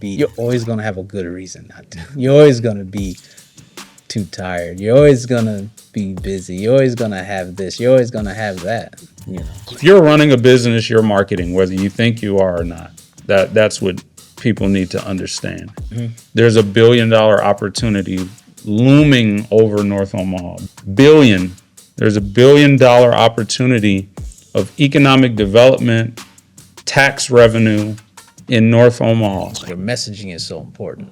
You're always going to have a good reason not to. You're always going to be too tired. You're always going to be busy. You're always going to have this. You're always going to have that, you know. If you're running a business, you're marketing, whether you think you are or not. That's what people need to understand. Mm-hmm. There's a $1 billion opportunity looming over North Omaha. There's a $1 billion opportunity of economic development, tax revenue in North Omaha. Your messaging is so important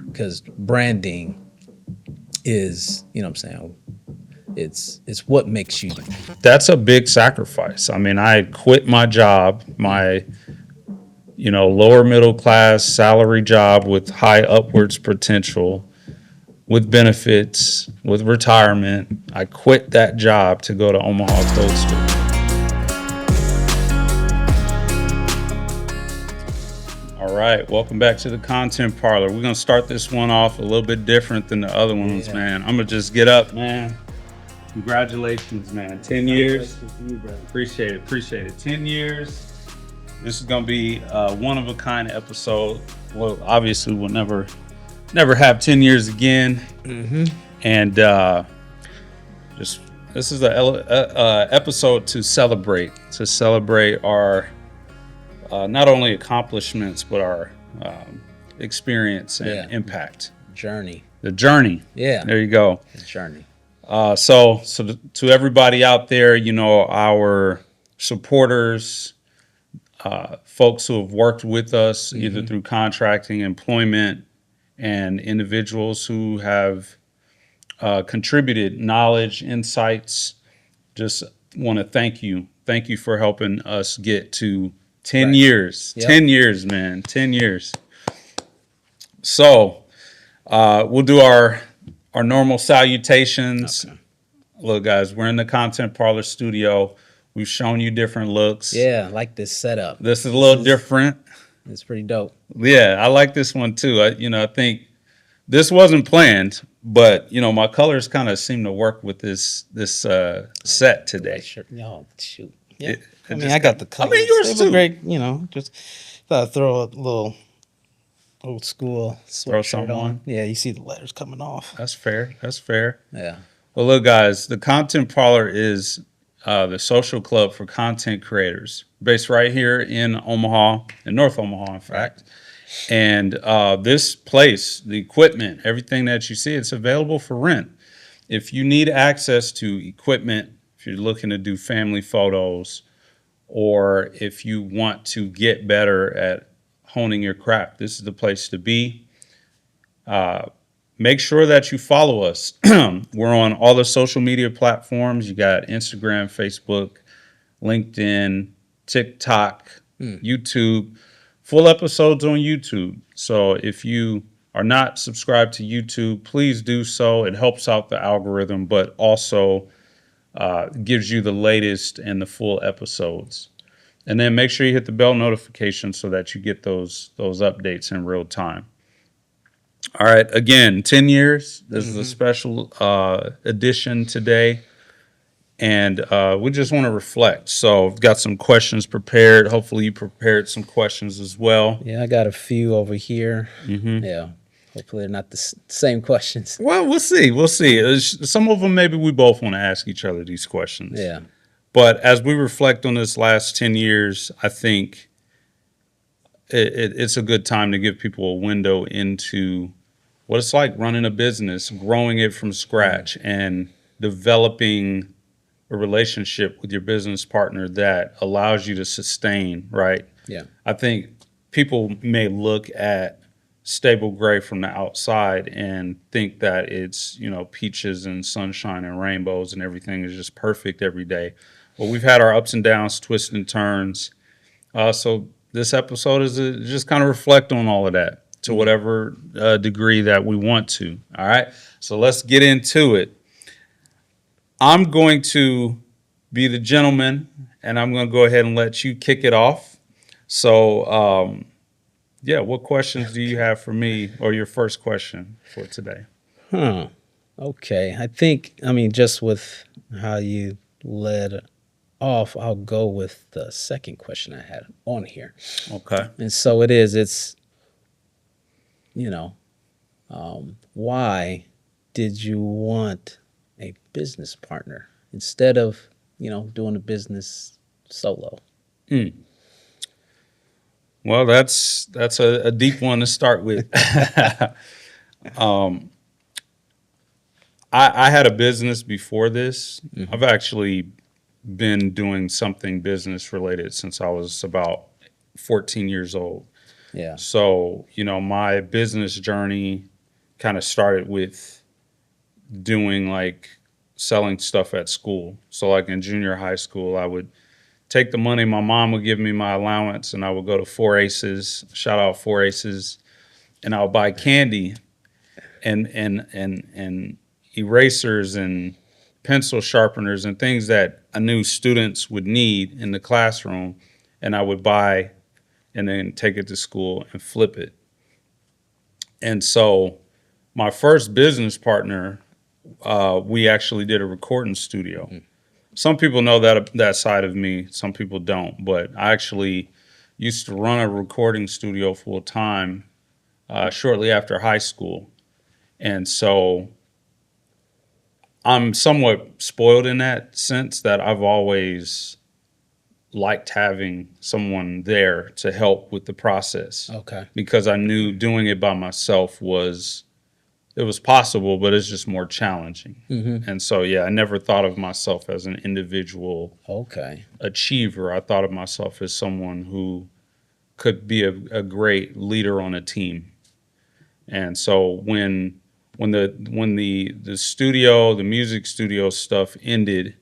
because branding is, you know what I'm saying, it's what makes you. That's a big sacrifice. I mean, I quit my job, my lower middle class salary job with high upwards potential, with benefits, with retirement. I quit that job to go to Omaha Bootstrap. All right, welcome back to the Content Parlor. We're gonna start this one off a little bit different than the other ones, man. I'm gonna just get up, man. Congratulations, man. 10 years. Appreciate it. 10 years. This is gonna be a one-of-a-kind episode. Well, obviously, we'll never have 10 years again. Mm-hmm. And this is a episode to celebrate our not only accomplishments but our experience and impact. The journey. Yeah. There you go. The journey. So to everybody out there, our supporters, folks who have worked with us either through contracting, employment, and individuals who have contributed knowledge, insights, just want to thank you. Thank you for helping us get to 10 years. Yep. 10 years, man. 10 years. So we'll do our normal salutations. Okay. Look, guys, we're in the Content Parlor studio. We've shown you different looks. Yeah, I like this setup. This is a little different. It's pretty dope. Yeah, I like this one too. I think this wasn't planned, but my colors kind of seem to work with this set today. No, shoot. Yeah. I got the colors. I mean, yours too. Great, just thought I'd throw a little old school sweatshirt on. Yeah, you see the letters coming off. That's fair. Yeah. Well, look, guys, the Content Parlor is the social club for content creators based right here in Omaha, in North Omaha, in fact. And this place, the equipment, everything that you see, it's available for rent. If you need access to equipment, if you're looking to do family photos, or if you want to get better at honing your craft, this is the place to be. Make sure that you follow us. We're on all the social media platforms. You got Instagram, Facebook, LinkedIn, TikTok, YouTube. Full episodes on YouTube. So if you are not subscribed to YouTube, please do so. It helps out the algorithm, but also gives you the latest and the full episodes. And then make sure you hit the bell notification so that you get those updates in real time. All right, again, 10 years. This is a special edition today. And we just want to reflect. So I've got some questions prepared. Hopefully you prepared some questions as well. Yeah, I got a few over here. Mm-hmm. Yeah, hopefully they're not the same questions. Well, we'll see. Some of them maybe we both want to ask each other these questions. Yeah. But as we reflect on this last 10 years, I think it's a good time to give people a window into what it's like running a business, growing it from scratch, and developing a relationship with your business partner that allows you to sustain, right? Yeah. I think people may look at Stable Gray from the outside and think that it's, peaches and sunshine and rainbows and everything is just perfect every day. Well, we've had our ups and downs, twists and turns. So this episode is just kind of reflect on all of that to whatever degree that we want to. All right. So let's get into it. I'm going to be the gentleman, and I'm going to go ahead and let you kick it off. So, what questions do you have for me, or your first question for today? Okay. I think, just with how you led off, I'll go with the second question I had on here. Okay. And so it's, you know, why did you want a business partner instead of, doing a business solo? Mm. Well, that's a deep one to start with. um, I had a business before this. I've actually been doing something business related since I was about 14 years old. Yeah. So, my business journey kind of started with doing like selling stuff at school. So, like in junior high school, I would take the money my mom would give me my allowance, and I would go to Four Aces, shout out Four Aces, and I would buy candy and erasers and pencil sharpeners and things that I knew students would need in the classroom, and I would buy and then take it to school and flip it. And so my first business partner, we actually did a recording studio. Some people know that side of me, some people don't, but I actually used to run a recording studio full time shortly after high school. And so I'm somewhat spoiled in that sense that I've always liked having someone there to help with the process. Okay. Because I knew doing it by myself was possible, but it's just more challenging. And so yeah, I never thought of myself as an individual Okay. achiever. I thought of myself as someone who could be a great leader on a team. And so when the studio, the music studio stuff ended,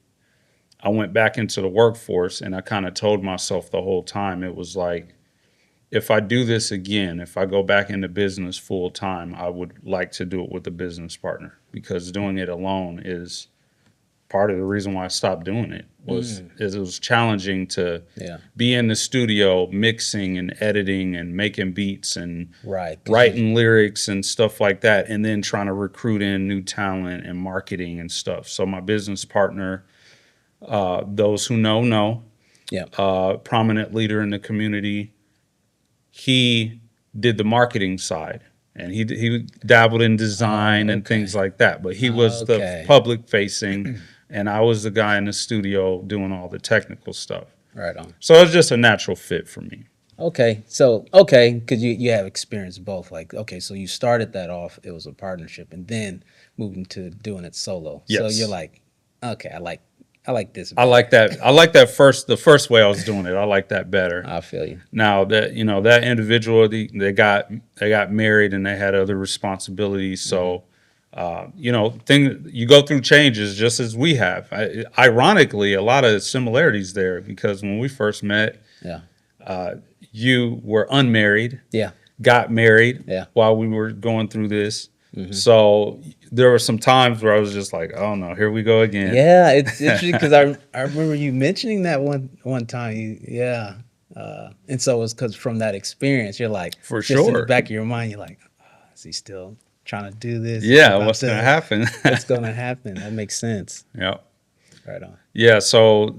I went back into the workforce, and I kind of told myself the whole time, it was like, if I do this again, if I go back into business full time, I would like to do it with a business partner, because doing it alone is part of the reason why I stopped doing it. Is it was challenging to Yeah. be in the studio mixing and editing and making beats and Right. writing lyrics and stuff like that, and then trying to recruit in new talent and marketing and stuff. So my business partner, those who know, Yeah. prominent leader in the community, he did the marketing side, and he dabbled in design and Okay. things like that. But he was the Okay. public facing, and I was the guy in the studio doing all the technical stuff. Right on. So it's just a natural fit for me. Okay. So, okay, because you have experience both. Like, okay, so you started that off, it was a partnership, and then moving to doing it solo. So Yes. you're like, okay, I like this I better. like that. I like that the first way I was doing it. I like that better. I feel you. Now that that individual, they got married and they had other responsibilities. So, you go through changes just as we have. Ironically, a lot of similarities there, because when we first met, Yeah. you were unmarried, Yeah. got married Yeah. while we were going through this. So there were some times where I was just like, oh no, here we go again. Yeah, it's interesting because I remember you mentioning that one time. Yeah, and so it's because from that experience, you're like, For just in the sure. back of your mind, you're like, is he still trying to do this? Is he Yeah, about what's going to happen? What's gonna happen? That makes sense. Yeah. Right on. Yeah. So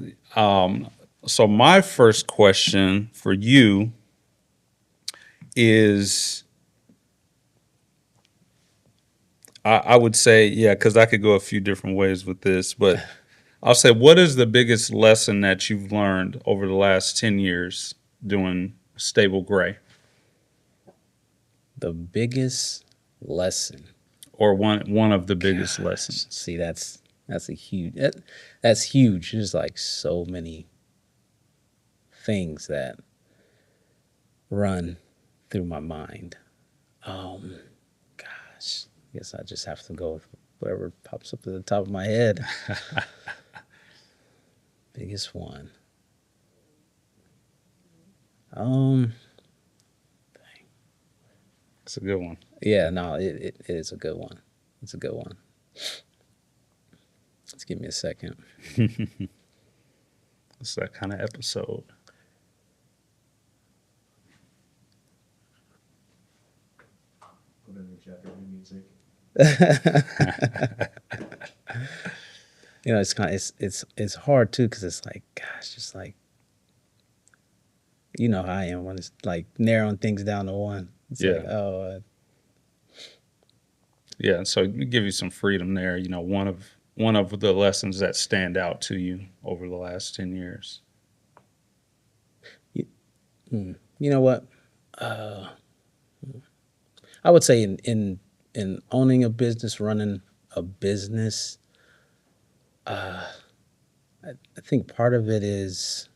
my first question for you is, I would say, yeah, because I could go a few different ways with this, but I'll say, what is the biggest lesson that you've learned over the last 10 years doing Stable Gray? The biggest lesson. Or one of the biggest lessons? See, that's a that's huge. There's like so many things that run through my mind. Gosh, I guess I just have to go with whatever pops up to the top of my head. Biggest one. It's a good one. Yeah, no, it is a good one. It's a good one. Let's give me a second. It's that kind of episode. Put in the Jeopardy music. it's kind of it's hard too because it's like gosh, just like you know how I am when it's like narrowing things down to one. It's like Yeah. oh Yeah. So it give you some freedom there. One of the lessons that stand out to you over the last 10 years. you know what? Uh, I would say in owning a business, running a business, I think part of it is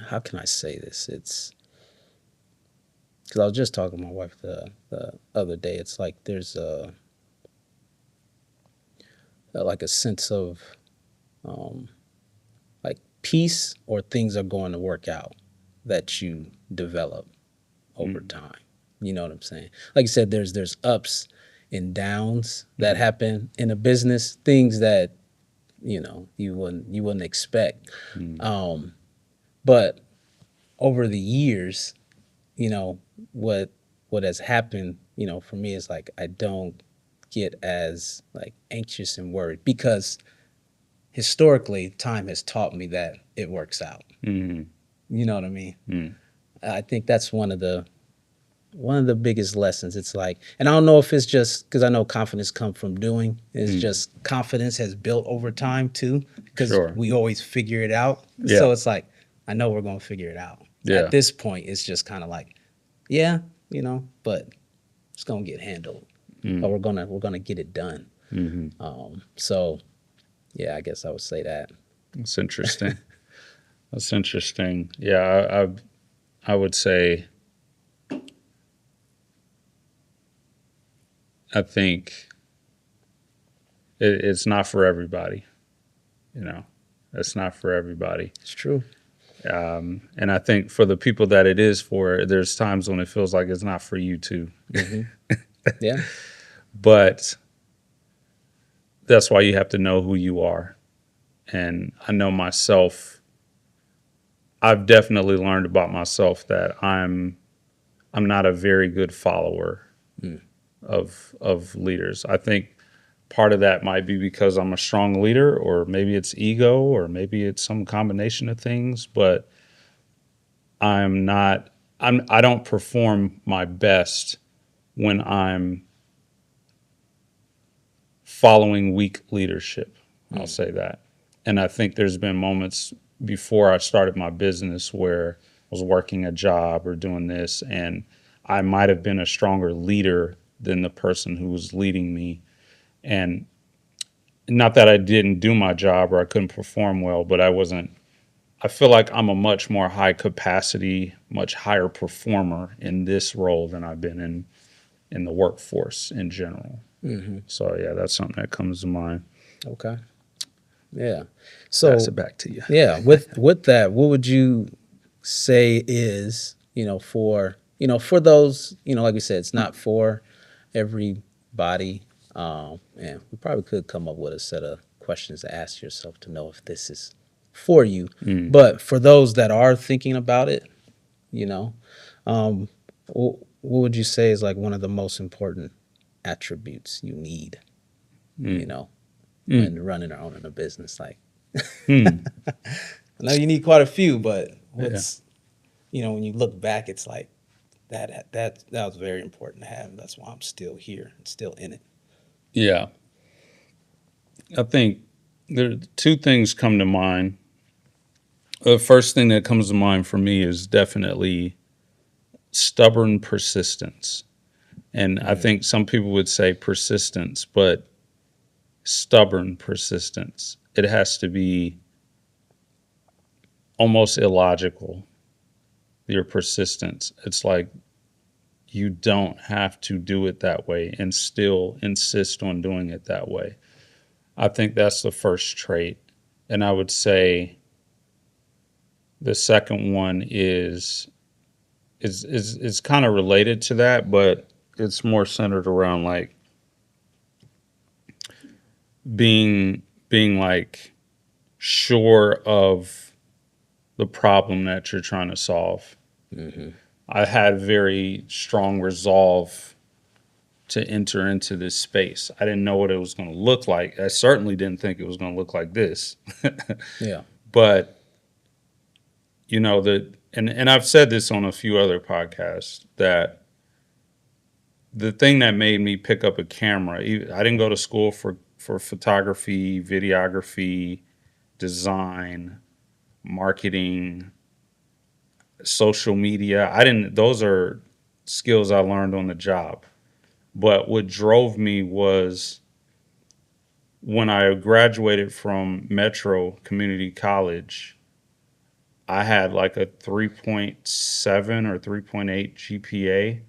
how can I say this? It's because I was just talking to my wife the other day. It's like there's like a sense of um, like peace or things are going to work out that you develop over Mm, time. You know what I'm saying? Like you said, there's ups and downs that mm, happen in a business, things that you wouldn't expect. mm, Um, but over the years, you know what what has happened, for me is like I don't get as like anxious and worried because historically time has taught me that it works out. mm, You know what I mean? mm, I think that's one of the biggest lessons. It's like, and I don't know if it's just because I know confidence comes from doing. It's mm. just confidence has built over time too, because Sure. we always figure it out. Yeah. So it's like, I know we're gonna figure it out. At Yeah. this point, it's just kind of like, yeah, but it's gonna get handled, or Mm, we're gonna get it done. hmm. So yeah, I guess I would say that. That's interesting. That's interesting. Yeah. I would say, I think it's not for everybody. You know, it's not for everybody. It's true. And I think for the people that it is for, there's times when it feels like it's not for you too. Hmm. Yeah. But that's why you have to know who you are. And I know myself, I've definitely learned about myself that I'm not a very good follower Mm. of leaders. I think part of that might be because I'm a strong leader, or maybe it's ego, or maybe it's some combination of things, but I'm not I don't perform my best when I'm following weak leadership. I'll Mm. say that. And I think there's been moments before I started my business where I was working a job or doing this, and I might have been a stronger leader than the person who was leading me. And not that I didn't do my job or I couldn't perform well, but I feel like I'm a much more high capacity, much higher performer in this role than I've been in the workforce in general. Hmm. So yeah, that's something that comes to mind. Okay. Yeah. Pass So it back to you. yeah, with that, what would you say is, for those, like we said, it's not for everybody. And we probably could come up with a set of questions to ask yourself to know if this is for you. Mm, But for those that are thinking about it, you know, um, what would you say is like one of the most important attributes you need, you mm, know, mm, when running or owning a business? Like, mm. I know you need quite a few, but Yeah. when you look back, it's like that was very important to have. That's why I'm still here and still in it. Yeah. I think there two things come to mind. The first thing that comes to mind for me is definitely stubborn persistence. And I Mm, think some people would say persistence, but stubborn persistence. It has to be almost illogical, your persistence. It's like you don't have to do it that way and still insist on doing it that way. I think that's the first trait. And I would say the second one is kind of related to that, but it's more centered around like being like sure of the problem that you're trying to solve. hmm I had very strong resolve to enter into this space. I didn't know what it was going to look like. I certainly didn't think it was going to look like this. Yeah. But and I've said this on a few other podcasts that the thing that made me pick up a camera, I didn't go to school for photography, videography, design, marketing, social media. I didn't those are skills I learned on the job. But what drove me was when I graduated from Metro Community College, I had like a 3.7 or 3.8 GPA.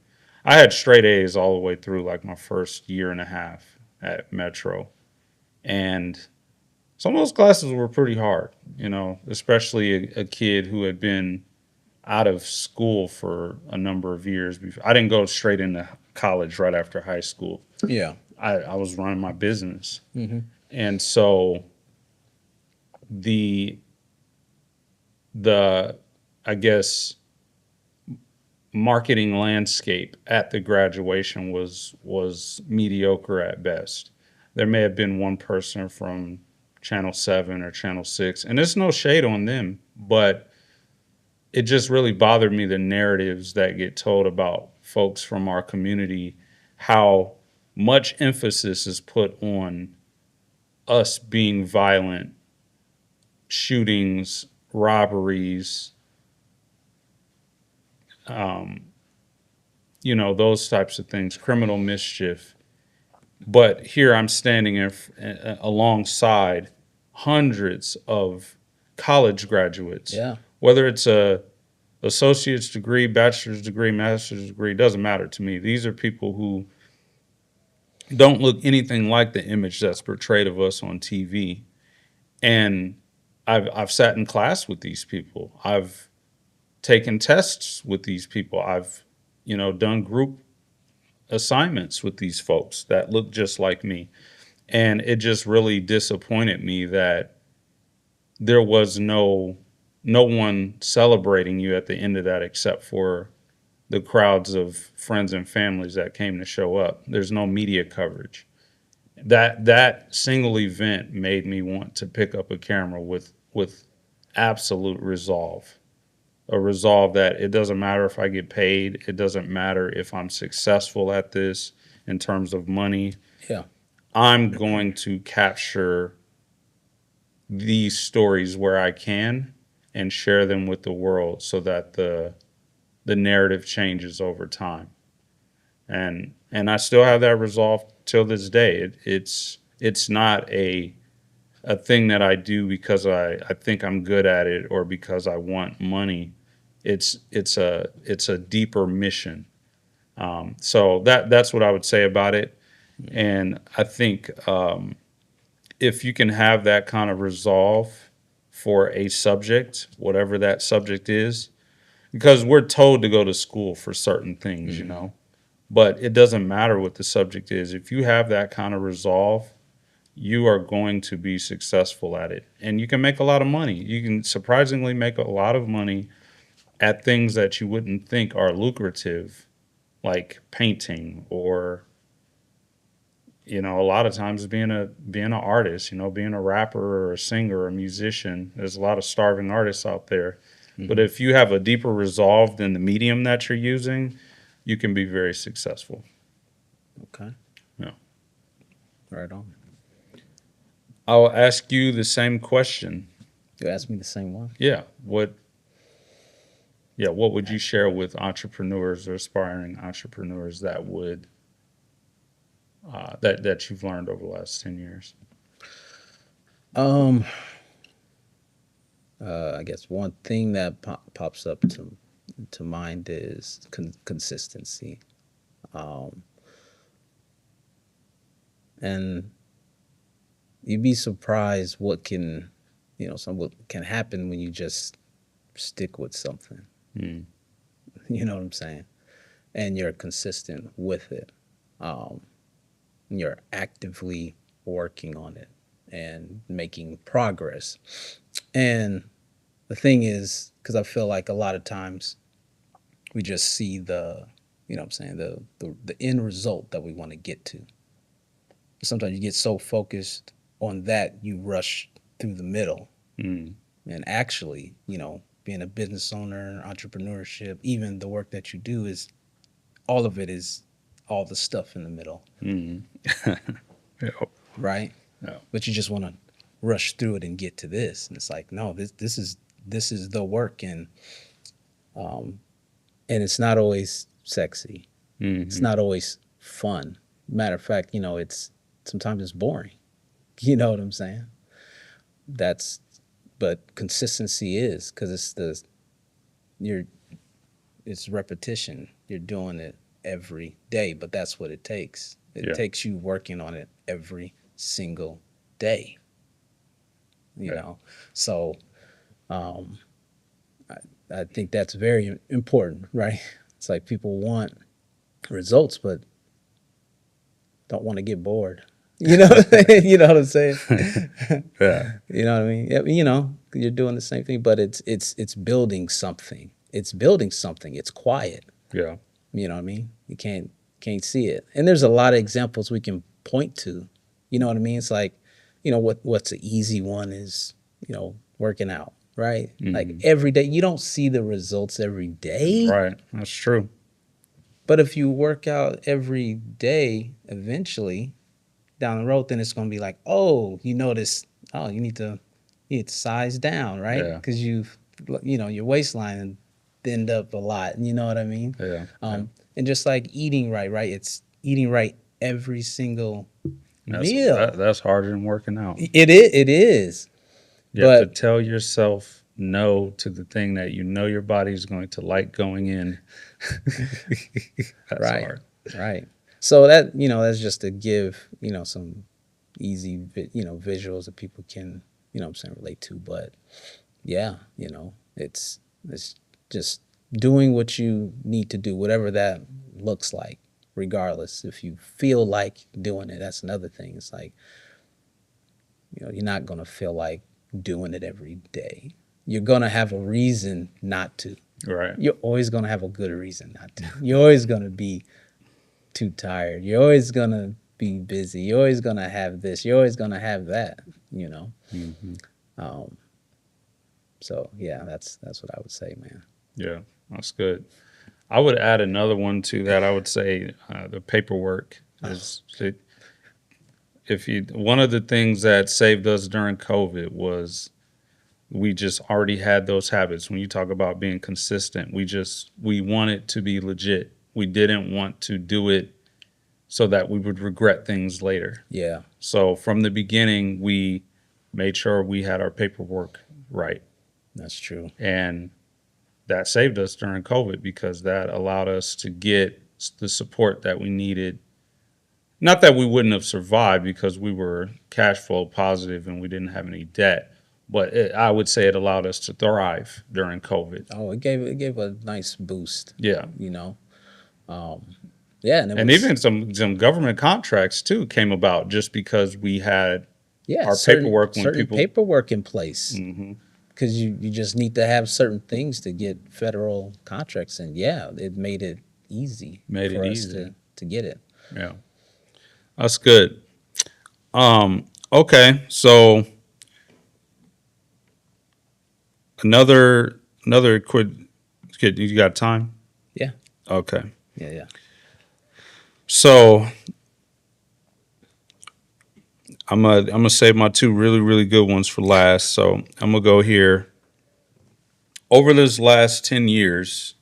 I had straight A's all the way through like my first year and a half at Metro. And some of those classes were pretty hard, especially a kid who had been out of school for a number of years before. I didn't go straight into college right after high school. Yeah. I was running my business. Mm-hmm. And so the the I guess marketing landscape at the graduation was mediocre at best. There may have been one person from Channel 7 or Channel 6, and there's no shade on them, but it just really bothered me the narratives that get told about folks from our community, how much emphasis is put on us being violent, shootings, robberies, um, those types of things, criminal mischief. But here I'm standing alongside hundreds of college graduates, Yeah. whether it's a associate's degree, bachelor's degree, master's degree, doesn't matter to me. These are people who don't look anything like the image that's portrayed of us on TV. And I've sat in class with these people. I've taken tests with these people. I've done group assignments with these folks that look just like me. And it just really disappointed me that there was no one celebrating you at the end of that except for the crowds of friends and families that came to show up. There's no media coverage. That single event made me want to pick up a camera with absolute resolve. A resolve that it doesn't matter if I get paid, it doesn't matter if I'm successful at this in terms of money. Yeah. I'm going to capture these stories where I can and share them with the world so that the narrative changes over time. And I still have that resolve till this day. It's not a thing that I do because I think I'm good at it or because I want money. It's a deeper mission. So that's what I would say about it. And I think if you can have that kind of resolve for a subject, whatever that subject is, because we're told to go to school for certain things, but it doesn't matter what the subject is. If you have that kind of resolve, you are going to be successful at it. And you can make a lot of money. You can surprisingly make a lot of money at things that you wouldn't think are lucrative, like painting or a lot of times being an artist, being a rapper or a singer or a musician. There's a lot of starving artists out there. Mm-hmm. But if you have a deeper resolve than the medium that you're using, you can be very successful. Okay. Yeah. Right on. I'll ask you the same question. You asked me the same one? Yeah. What would you share with entrepreneurs or aspiring entrepreneurs that would that you've learned over the last 10 years? I guess one thing that pops up to mind is consistency. And you'd be surprised what what can happen when you just stick with something. Mm. You know what I'm saying? And you're consistent with it. You're actively working on it and making progress. And the thing is, because I feel like a lot of times we just see the you know what I'm saying, the end result that we want to get to. Sometimes you get so focused on that you rush through the middle. Mm. And actually, being a business owner, entrepreneurship, even the work that you do is all of it is all the stuff in the middle, Mm. Yeah. right? Yeah. But you just want to rush through it and get to this. And it's like, no, this is the work, um, and it's not always sexy. It's Mm-hmm. not always fun. Matter of fact, it's sometimes it's boring. You know what I'm saying? That's but consistency is because you're it's repetition. You're doing it every day, but that's what it takes. It Yeah. takes you working on it every single day. You Yeah. know, so um, I think that's very important, right? It's like people want results, but don't want to get bored. You know, you know what I'm saying? Yeah. You know what I mean? Yeah, you're doing the same thing, but it's building something. It's building something. It's quiet. Yeah. You know what I mean? You can't see it. And there's a lot of examples we can point to. You know what I mean? It's like, what's an easy one is, working out, right? Like Mm-hmm. every day. You don't see the results every day, Right. That's true. but if you work out every day, eventually down the road, then it's going to be like, oh, you notice, oh, you need to size down, right? Yeah. Because your waistline thinned up a lot. You know what I mean? Yeah. Yeah. And just like eating right, right? It's eating right every single That's meal. that's harder than working out. It is, You have to but tell yourself no to the thing that you know your body's going to like going in. That's right, hard. right. So that's just to give some easy visuals that people can I'm saying relate to. But yeah, it's just doing what you need to do, whatever that looks like, regardless. If you feel like doing it, that's another thing. It's like, you're not gonna feel like doing it every day. You're gonna have a reason not to. Right. You're always gonna have a good reason not to. You're always gonna be too tired. You're always gonna be busy. You're always gonna have this. You're always gonna have that. You know. Mm-hmm. Um, so yeah, that's what I would say, man. Yeah. That's good. I would add another one to that. I would say the paperwork is if you one of the things that saved us during COVID was we just already had those habits. When you talk about being consistent, we wanted to be legit. We didn't want to do it so that we would regret things later. Yeah, So from the beginning, we made sure we had our paperwork right. that's true. And that saved us during COVID because that allowed us to get the support that we needed. Not that we wouldn't have survived because we were cash flow positive and we didn't have any debt, but I would say it allowed us to thrive during COVID. Oh, it gave a nice boost. Yeah. You know. Um, yeah, and it And was even some government contracts too came about just because we had yeah our certain paperwork when certain people. paperwork in place Hmm. because you just need to have certain things to get federal contracts, and yeah, it made it easy Made it for us easy. to get it. Yeah. That's good. Okay. So another quick. You got time? Yeah, Okay. yeah. So I'm gonna save my two really really good ones for last. So I'm gonna go here. Over this last 10 years,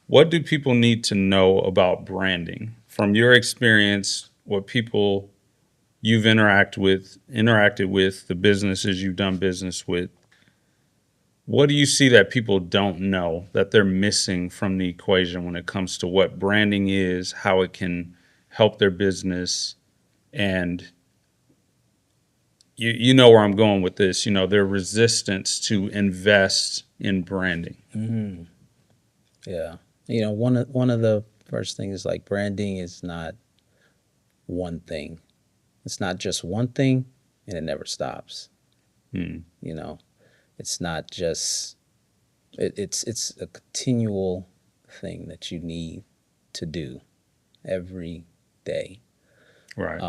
what do people need to know about branding from your experience? What people you've interacted with, the businesses you've done business with. What do you see that people don't know that they're missing from the equation when it comes to what branding is, how it can help their business, and you know where I'm going with this, their resistance to invest in branding. Hmm. Yeah, one of the first things is like branding is not one thing. It's not just one thing, and it never stops. Hmm. You know, it's not just it's a continual thing that you need. to do every day. Right.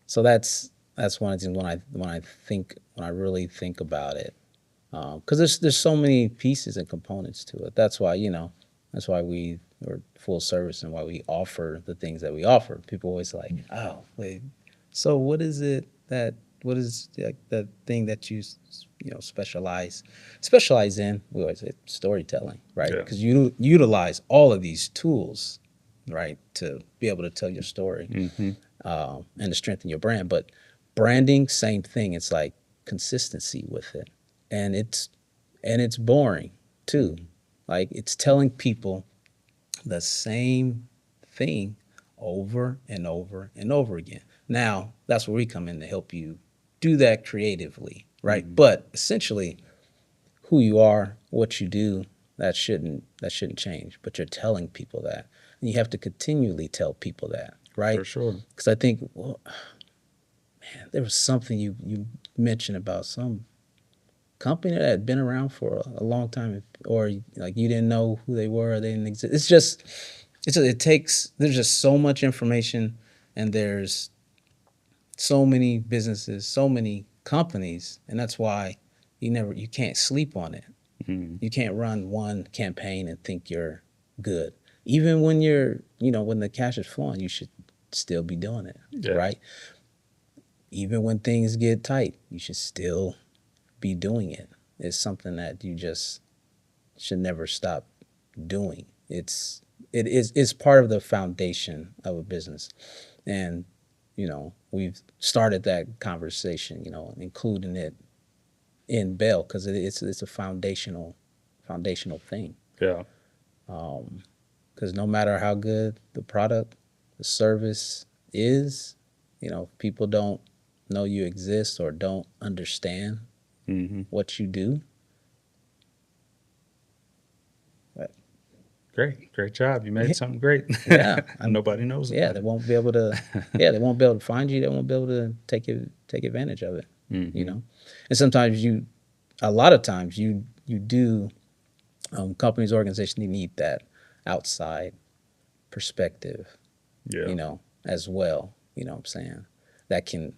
So that's one of the things when I really think about it, because there's so many pieces and components to it. That's why we are full service and why we offer the things that we offer. People always like, oh, wait, so what is it that what is like the thing that you specialize in? We always say storytelling, right? Yeah. Because you utilize all of these tools, right, to be able to tell your story, Mm-hmm. and to strengthen your brand. But branding, same thing. It's like consistency with it, and it's boring too. Like it's telling people the same thing over and over and over again. Now, that's where we come in to help you do that creatively, right? Mm-hmm. But essentially, who you are, what you do, that shouldn't change. But you're telling people that, and you have to continually tell people that, For right? sure. Because I think, well, there was something you mentioned about some company that had been around for a long time, or like you didn't know who they were, or they didn't exist. It takes. There's just so much information, and there's so many businesses, so many companies, and that's why you can't sleep on it. Mm-hmm. You can't run one campaign and think you're good. Even when when the cash is flowing, you should still be doing it, Yeah. right? Even when things get tight, you should still be doing it. It's something that you just should never stop doing. It's part of the foundation of a business. And we've started that conversation, including it in Bell because it's a foundational thing. Yeah. Because no matter how good the product, the service is, people don't know you exist or don't understand Mm-hmm. what you do. But Great. Great job. You made something great. yeah, Nobody knows yeah, about they it. won't be able to. Yeah, they won't be able to find you. They won't be able to take advantage of it. You Mm-hmm. know, and sometimes a lot of times you do. Companies, organizations, they need that outside perspective. Yeah. As well. You know what I'm saying? That can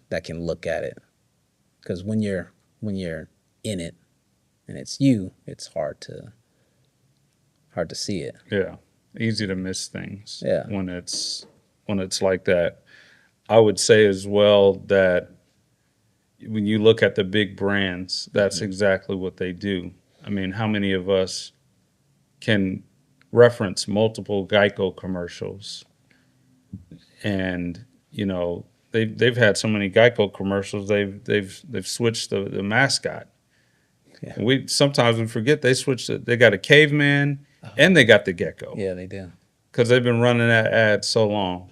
look at it because when you're in it and it's you, it's hard to see it. Yeah. Easy to miss things Yeah. when it's like that. I would say as well that when you look at the big brands, that's Mm-hmm. exactly what they do. I mean, how many of us can reference multiple Geico commercials? And they've had so many Geico commercials, they've switched the mascot. Yeah. And we sometimes we forget they switched it. They got a caveman and they got the gecko Yeah, they do. because they've been running that ad so long.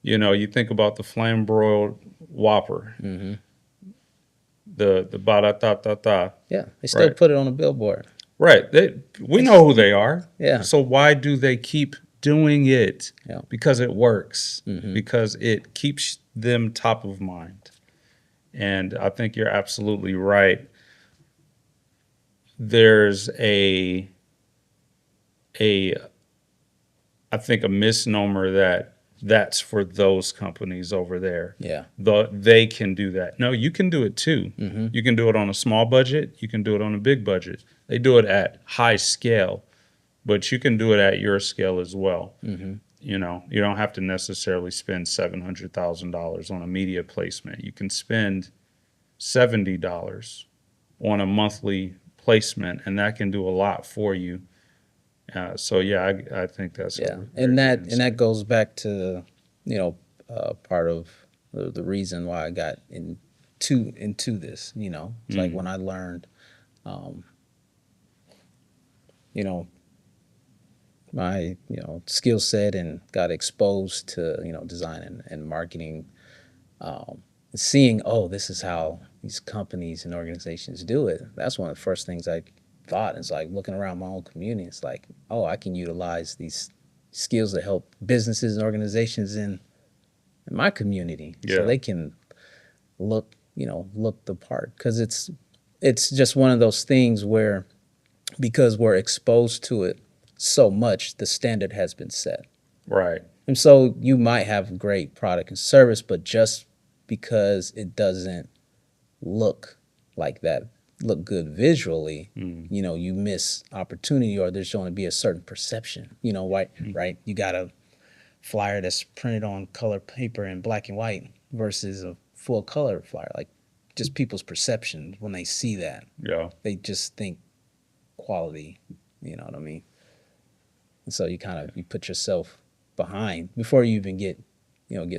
You think about the flame broiled Whopper, Mm-hmm. the ba da ta ta ta, Yeah, they still right? put it on a billboard. Right. We know who they are. Yeah. So why do they keep doing it? Yeah. Because it works. Mm-hmm. Because it keeps them top of mind. And I think you're absolutely right. There's a I think a misnomer that that's for those companies over there. Yeah. They can do that. No, you can do it too. Mm-hmm. You can do it on a small budget. You can do it on a big budget. They do it at high scale, but you can do it at your scale as well. Mm-hmm. You don't have to necessarily spend $700,000 on a media placement. You can spend $70 on a monthly placement, and that can do a lot for you. So yeah, I think that's a Yeah, very and good that insight. goes back to part of the reason why I got into this. It's like when Mm, I learned, um, you know, my skill set and got exposed to design and marketing, seeing, oh, this is how these companies and organizations do it. That's one of the first things I thought. It's like looking around my own community. It's like, oh, I can utilize these skills to help businesses and organizations in my community so yeah, they can look the part, because it's just one of those things where, because we're exposed to it so much, the standard has been set. Right. And so you might have great product and service, but just because it doesn't look like that, look good visually, you miss opportunity, or there's going to be a certain perception. Right? You got a flyer that's printed on color paper in black and white versus a full color flyer. Like, just people's perception when they see that, Yeah. they just think quality. You know what I mean? And so you put yourself behind before you even get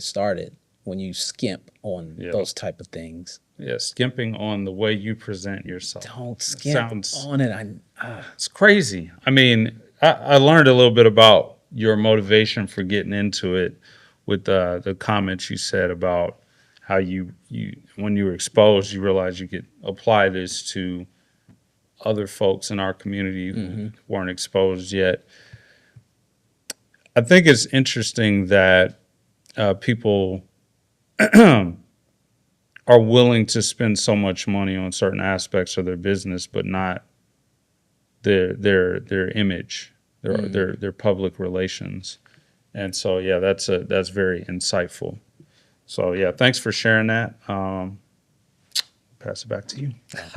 started when you skimp on Yeah. those type of things. Yeah. Skimping on the way you present yourself. Don't It skimp sounds on it. it's crazy. I mean, I learned a little bit about your motivation for getting into it with the comments you said about how you when you were exposed, you realized you could apply this to other folks in our community who weren't exposed yet. I think it's interesting that people are willing to spend so much money on certain aspects of their business, but not their image, their public relations. And so yeah, that's very insightful. So yeah, thanks for sharing that. Pass it back to you.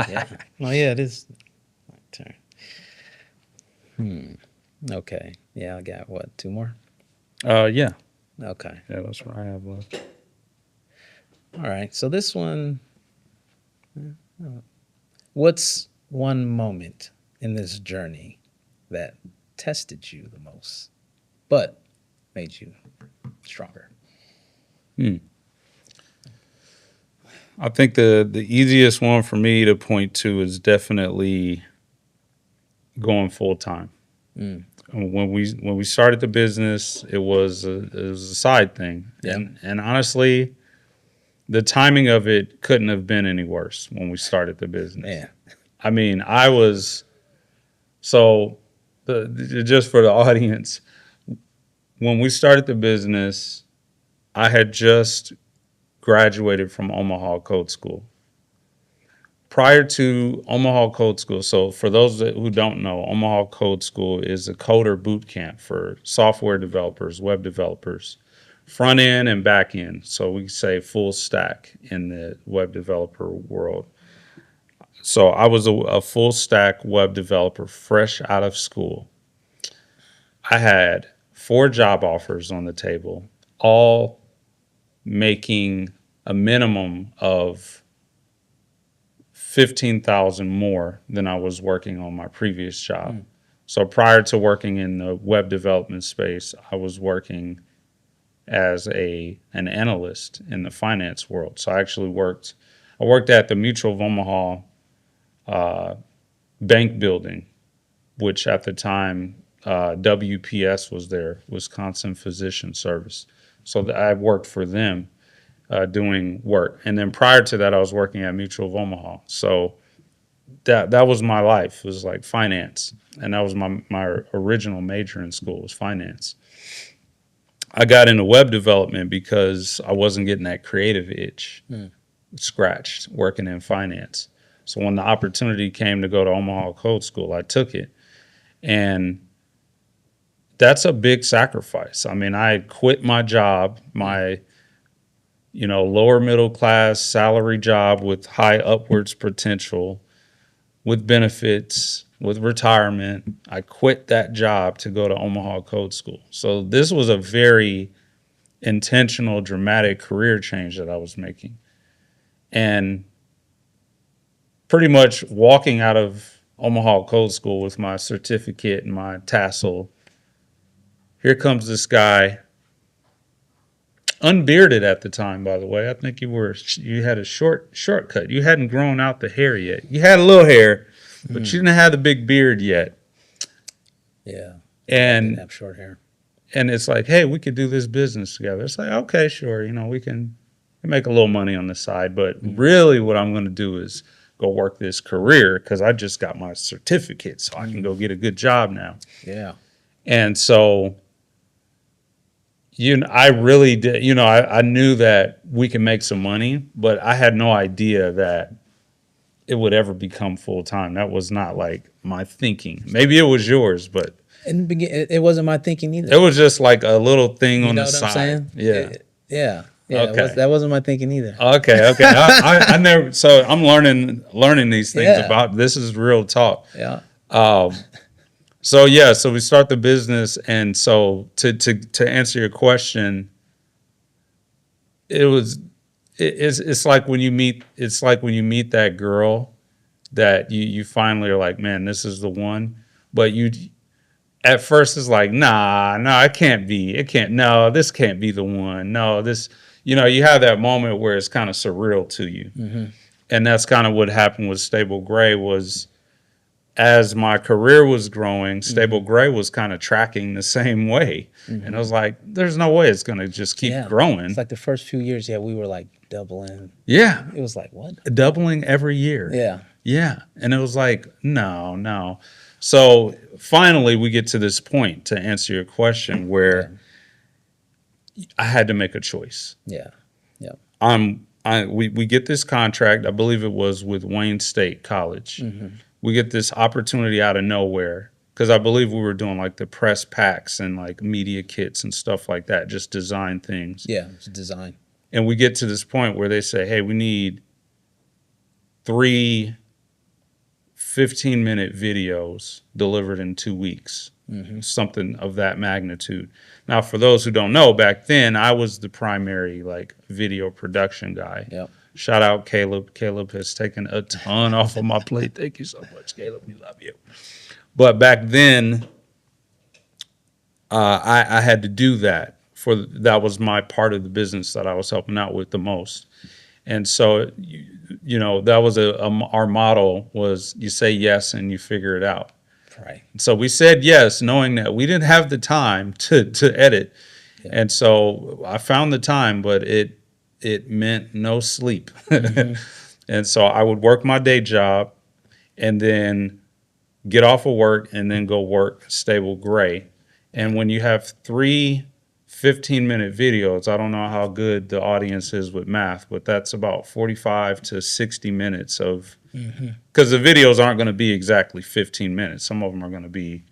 Yeah. Oh yeah, it is my turn. Okay. Yeah, I got what, two more? Yeah, Okay. yeah, that's what I have left. All right. So this one, what's one moment in this journey that tested you the most, but made you stronger? I think the easiest one for me to point to is definitely going full time. When we started the business, it was a side thing, Yeah. and honestly, the timing of it couldn't have been any worse when we started the business. Man. I mean, I was so just for the audience, when we started the business, I had just graduated from Omaha Code School. Prior to Omaha Code School, so for those who don't know, Omaha Code School is a coder boot camp for software developers, web developers, front end and back end. So we say full stack in the web developer world. So I was a full stack web developer fresh out of school. I had 4 job offers on the table, all making a minimum of 15,000 more than I was working on my previous job. So prior to working in the web development space, I was working as an analyst in the finance world. So I worked at the Mutual of Omaha bank building, which at the time WPS was there, Wisconsin Physician Service. So I worked for them doing work. And then prior to that, I was working at Mutual of Omaha. So that was my life. It was like finance. And that was my original major in school was finance. I got into web development because I wasn't getting that creative itch scratched working in finance. So when the opportunity came to go to Omaha Code School, I took it. And that's a big sacrifice. I mean, I quit my job, my lower middle class salary job with high upwards potential, with benefits, with retirement. I quit that job to go to Omaha Code School. So this was a very intentional, dramatic career change that I was making. And pretty much walking out of Omaha Code School with my certificate and my tassel, here comes this guy, unbearded at the time, by the way. I think you had a shortcut. You hadn't grown out the hair yet. You had a little hair, but you didn't have the big beard yet. Yeah. I And didn't have short hair. and it's like, hey, we could do this business together. It's like, okay, sure, we can make a little money on the side, but really what I'm going to do is go work this career because I just got my certificate, so I can go get a good job now. Yeah. And so, I really did, I knew that we could make some money, but I had no idea that it would ever become full time. That was not like my thinking. Maybe it was yours, but In the beginning, it wasn't my thinking It either. was just like a little thing You on know the what I'm side. saying? Yeah. Yeah, yeah. Okay. That wasn't my thinking either. Okay. Okay. I never. So I'm learning these things Yeah, about. This is real talk. yeah, Um. So yeah. So we start the business, and so to answer your question, it was it's like when you meet that girl that you finally are like, man, this is the one. But you at first it's like, nah, it can't, no, this can't be the one. No, this, you have that moment where it's kind of surreal to you. hmm And that's kind of what happened with Stable Gray was as my career was growing, Stable hmm Gray was kind of tracking the same way. And I hmm was like, there's no way it's going to just keep yeah. It's growing. like the first few years, yeah, we were like doubling. Yeah. It was like what? Doubling every year. Yeah, Yeah. And it was like, no, no. So finally, we get to this point to answer your question yeah, where I had to make a choice. yeah, yeah. We get this contract. I believe it was with Wayne State College. hmm We get this opportunity out of nowhere because I believe we were doing like the press packs and like media kits and stuff like that, just design things. Yeah, it's design. And we get to this point where they say, hey, we need 3 15-minute videos delivered in 2 weeks, hmm something of that magnitude. Now, for those who don't know, back then I was the primary like video production guy. Yep. Shout out Caleb. Caleb has taken a ton off of my plate. Thank you so much, Caleb. We love you. But back then, I had to do that. That was my part of the business that I was helping out with the most. And so, that was our motto was you say yes and you figure it out. Right. So we said yes, knowing that we didn't have the time to edit. Yeah. And so I found the time, but it meant no sleep. hmm And so I would work my day job and then get off of work and then go work Stable Gray. And when you have 3 15-minute videos, I don't know how good the audience is with math, but that's about 45 to 60 minutes of, hmm because the videos aren't going to be exactly 15 minutes. Some of them are going to be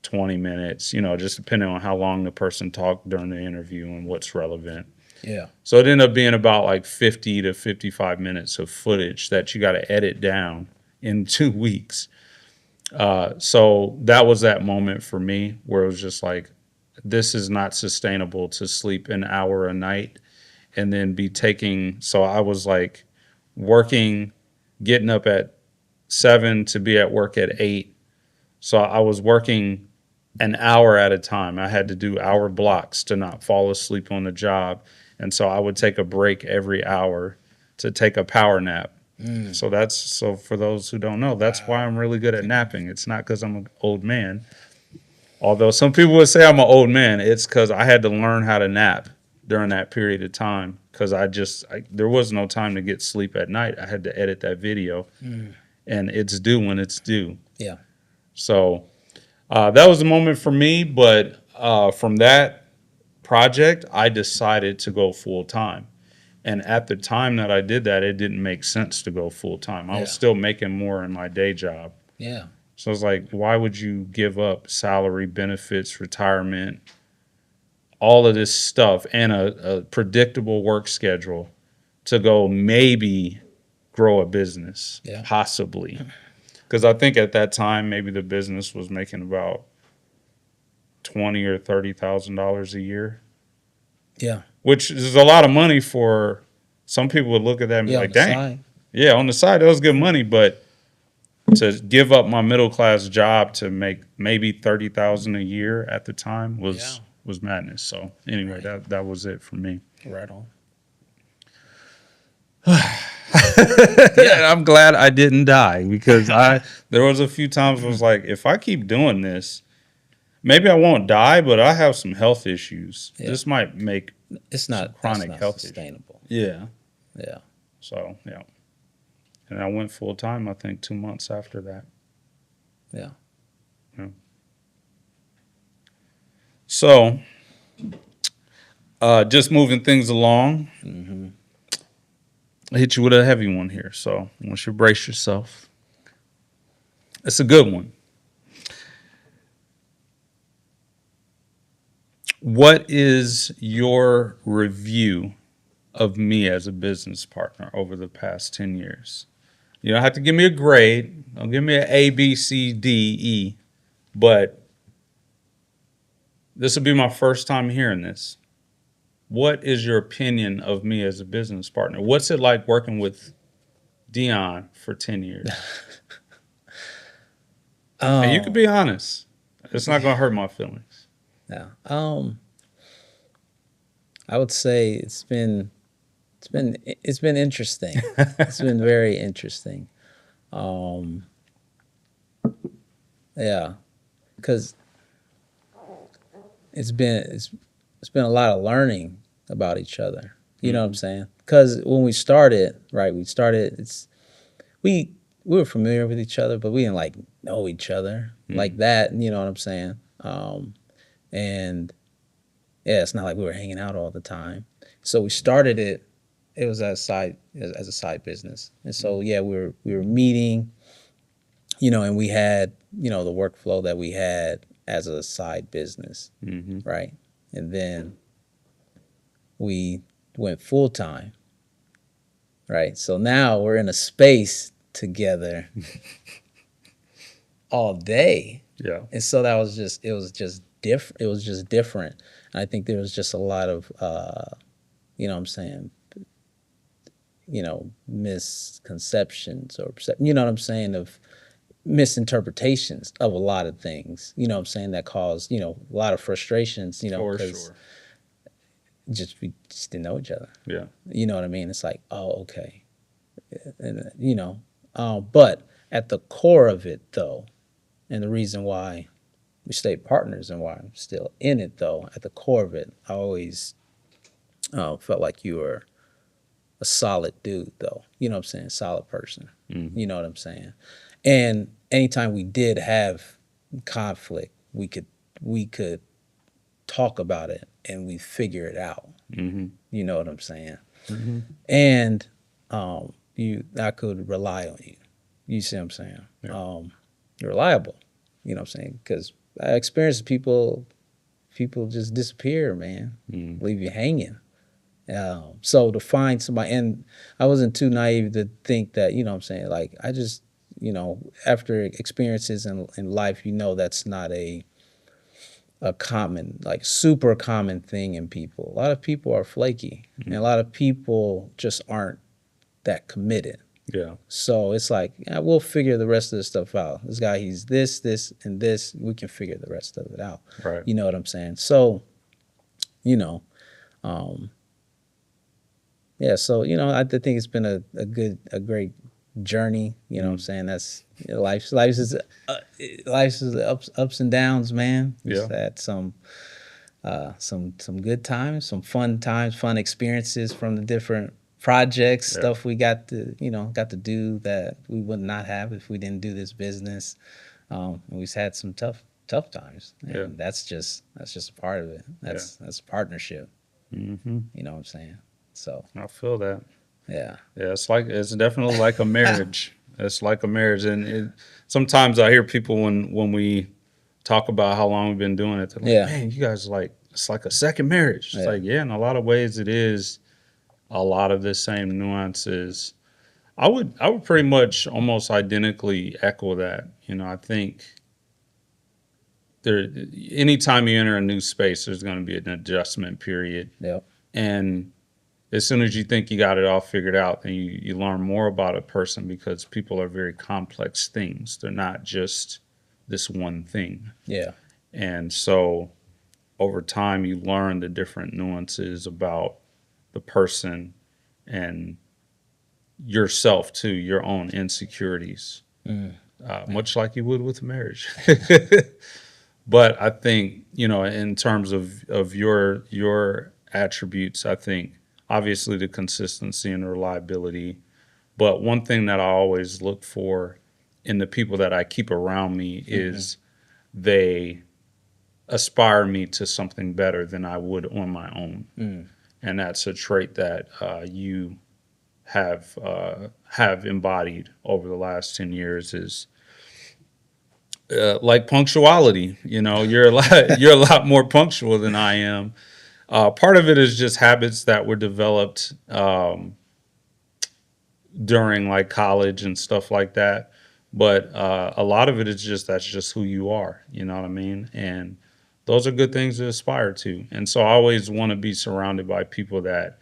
20 minutes, just depending on how long the person talked during the interview and what's relevant. Yeah. So it ended up being about like 50 to 55 minutes of footage that you got to edit down in 2 weeks. So that was that moment for me where it was just like, this is not sustainable to sleep an hour a night and then be taking. So I was like working, getting up at 7 to be at work at 8. So I was working an hour at a time. I had to do hour blocks to not fall asleep on the job. And so I would take a break every hour to take a power nap. Mm. So for those who don't know, that's why I'm really good at napping. It's not because I'm an old man. Although some people would say I'm an old man, it's because I had to learn how to nap during that period of time because there was no time to get sleep at night. I had to edit that video, Mm. and it's due when it's due. Yeah. So that was the moment for me. But from that project, I decided to go full time. And at the time that I did that, it didn't make sense to go full time. I was Yeah. still making more in my day job. Yeah. So it's like, why would you give up salary, benefits, retirement, all of this stuff, and a predictable work schedule to go maybe grow a business, Yeah. possibly? Because I think at that time, maybe the business was making about $20,000 or $30,000 a year, Yeah. which is a lot of money for some people would look at that and be Yeah. On like, the dang, side. yeah, on the side, that was good money, but to give up my middle class job to make maybe 30,000 a year at the time was madness. So anyway, Right. that was it for me. Right on. Yeah, I'm glad I didn't die because there was a few times I was like, if I keep doing this, maybe I won't die, but I have some health issues. Yeah. This might make It's some not chronic that's not health issues. sustainable. Yeah. Yeah. So yeah. And I went full time, I think 2 months after that. Yeah. Yeah. So just moving things along. Mm-hmm. I hit you with a heavy one here, so I want you to brace yourself. It's a good one. What is your review of me as a business partner over the past 10 years? You don't have to give me a grade. Don't give me an A, B, C, D, E. But this will be my first time hearing this. What is your opinion of me as a business partner? What's it like working with Deon for 10 years? And you can Oh, be honest. It's not going to hurt my feelings. yeah. I would say it's been interesting. It's been very interesting. Um, yeah, because it's been a lot of learning about each other. You know what I'm Hmm. saying? Because when we started, right, we we were familiar with each other, but we didn't like know each other like Hmm. that. You know what I'm saying? And yeah, it's not like we were hanging out all the time. So we started it. It was as a side business, and so yeah, we were meeting, and we had the workflow that we had as a side business, Hmm. right? And then we went full time, right? So now we're in a space together all day, Yeah. and so that was just it was just different. It was just different. And I think there was just a lot of you know what I'm saying, misconceptions or you know what I'm saying, of misinterpretations of a lot of things. You know what I'm saying, that caused a lot of frustrations. For Because sure. we just didn't know each other. Yeah. You know what I mean? It's like, oh, okay, and but at the core of it, though, and the reason why we stayed partners and why I'm still in it, though, at the core of it, I always felt like you were a solid dude, though. You know what I'm saying? Solid person. Hmm. You know what I'm saying? And anytime we did have conflict, we could talk about it and we figure it out. Hmm. You know what I'm saying? Hmm. And I could rely on you. You see what I'm saying? Yeah. You're reliable. You know what I'm saying? Because I experienced people just disappear, man, Mm. leave you hanging. So to find somebody, and I wasn't too naive to think that, you know what I'm saying, like I just, after experiences in life, that's not a common, like super common thing in people. A lot of people are flaky, and a Mm. lot of people just aren't that committed. Yeah. So it's like, yeah, we'll figure the rest of the stuff out. This guy, he's this, and this. We can figure the rest of it out. Right. You know what I'm saying? So, you know, um, yeah. So I think it's been a great journey. You know what I'm Mm. saying? That's life is ups and downs, man. Just Yeah. had some good times, some fun times, fun experiences from the different projects, Yeah. stuff we got to do that we would not have if we didn't do this business. And we've had some tough times, Yeah. and that's just a part of it. Yeah. That's partnership. Hmm. You know what I'm saying? So I feel that. yeah, Yeah. It's definitely like a marriage. It's like a marriage, and sometimes I hear people when we talk about how long we've been doing it, they're like, yeah, "Man, you guys like it's like a second marriage." It's yeah, like, yeah, in a lot of ways, it is a lot of the same nuances. I would pretty much almost identically echo that. I think there anytime you enter a new space, there's going to be an adjustment period, yep, and as soon as you think you got it all figured out, then you learn more about a person because people are very complex things. They're not just this one thing. yeah, And so over time, you learn the different nuances about the person and yourself too, your own insecurities, mm, much like you would with marriage. But I think in terms of your attributes, I think obviously the consistency and reliability. But one thing that I always look for in the people that I keep around me mm-hmm, is they aspire me to something better than I would on my own, mm, and that's a trait that you have embodied over the last 10 years. Is like punctuality. You're a lot you're a lot more punctual than I am. Part of it is just habits that were developed during like college and stuff like that. But a lot of it is just that's just who you are. You know what I mean? And those are good things to aspire to. And so I always want to be surrounded by people that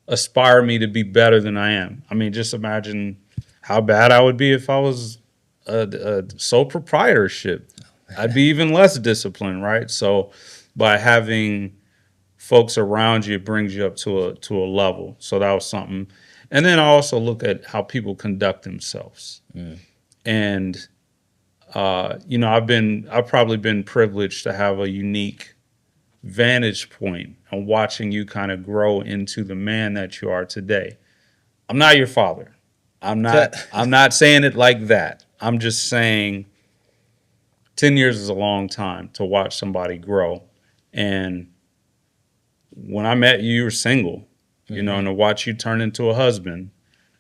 aspire me to be better than I am. I mean, just imagine how bad I would be if I was a sole proprietorship. I'd be even less disciplined, right? So by having folks around you, it brings you up to a level. So that was something. And then I also look at how people conduct themselves. And I've probably been privileged to have a unique vantage point on watching you kind of grow into the man that you are today. I'm not your father. I'm not saying it like that. I'm just saying 10 years is a long time to watch somebody grow. And when I met you, you were single, and to watch you turn into a husband,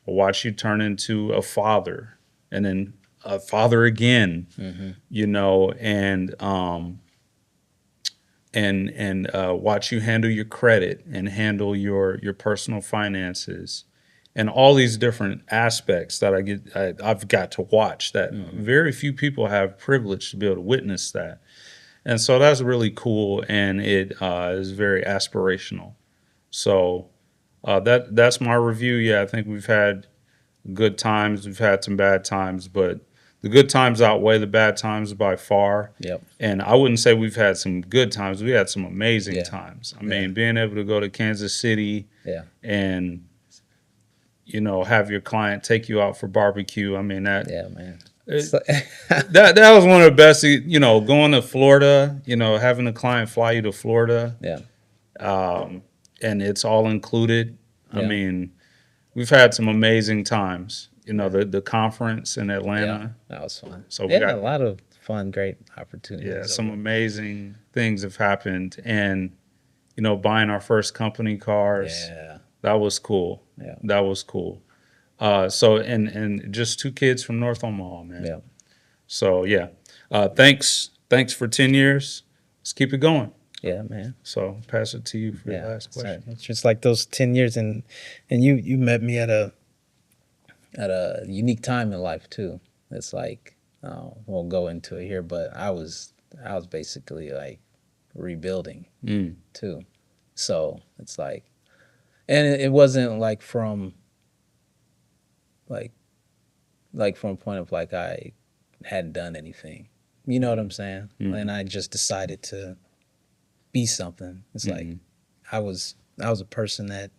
or watch you turn into a father, and then a father again, and watch you handle your credit and handle your personal finances and all these different aspects that I've got to watch that very few people have privilege to be able to witness that. And so that's really cool, and it is very aspirational. So that's my review. Yeah, I think we've had good times, we've had some bad times, but the good times outweigh the bad times by far. Yep. And I wouldn't say we've had some good times. We had some amazing Yeah. times. I mean, being able to go to Kansas City Yeah. and have your client take you out for barbecue. I mean that Yeah, man. that was one of the best. Going to Florida. Having a client fly you to Florida, Yeah. and it's all included. I Yeah. mean, we've had some amazing times. The conference in Yeah. Atlanta. That was fun. So we Yeah, a got lot of fun, great yeah, opportunities some over. amazing things have happened, and buying our first company cars. Yeah. That was cool. Yeah. That was cool. So and just two kids from North Omaha, man. Yeah. So yeah, thanks for 10 years. Let's keep it going. Yeah, man. So pass it to you for your Yeah. last Sorry. question. It's just like those 10 years, and you met me at a unique time in life too. It's like we'll go into it here, but I was basically like rebuilding Mm, too. So it's like, and it wasn't like like from a point of like I hadn't done anything. You know what I'm saying? And I just decided to be something. It's like mm, I was a person that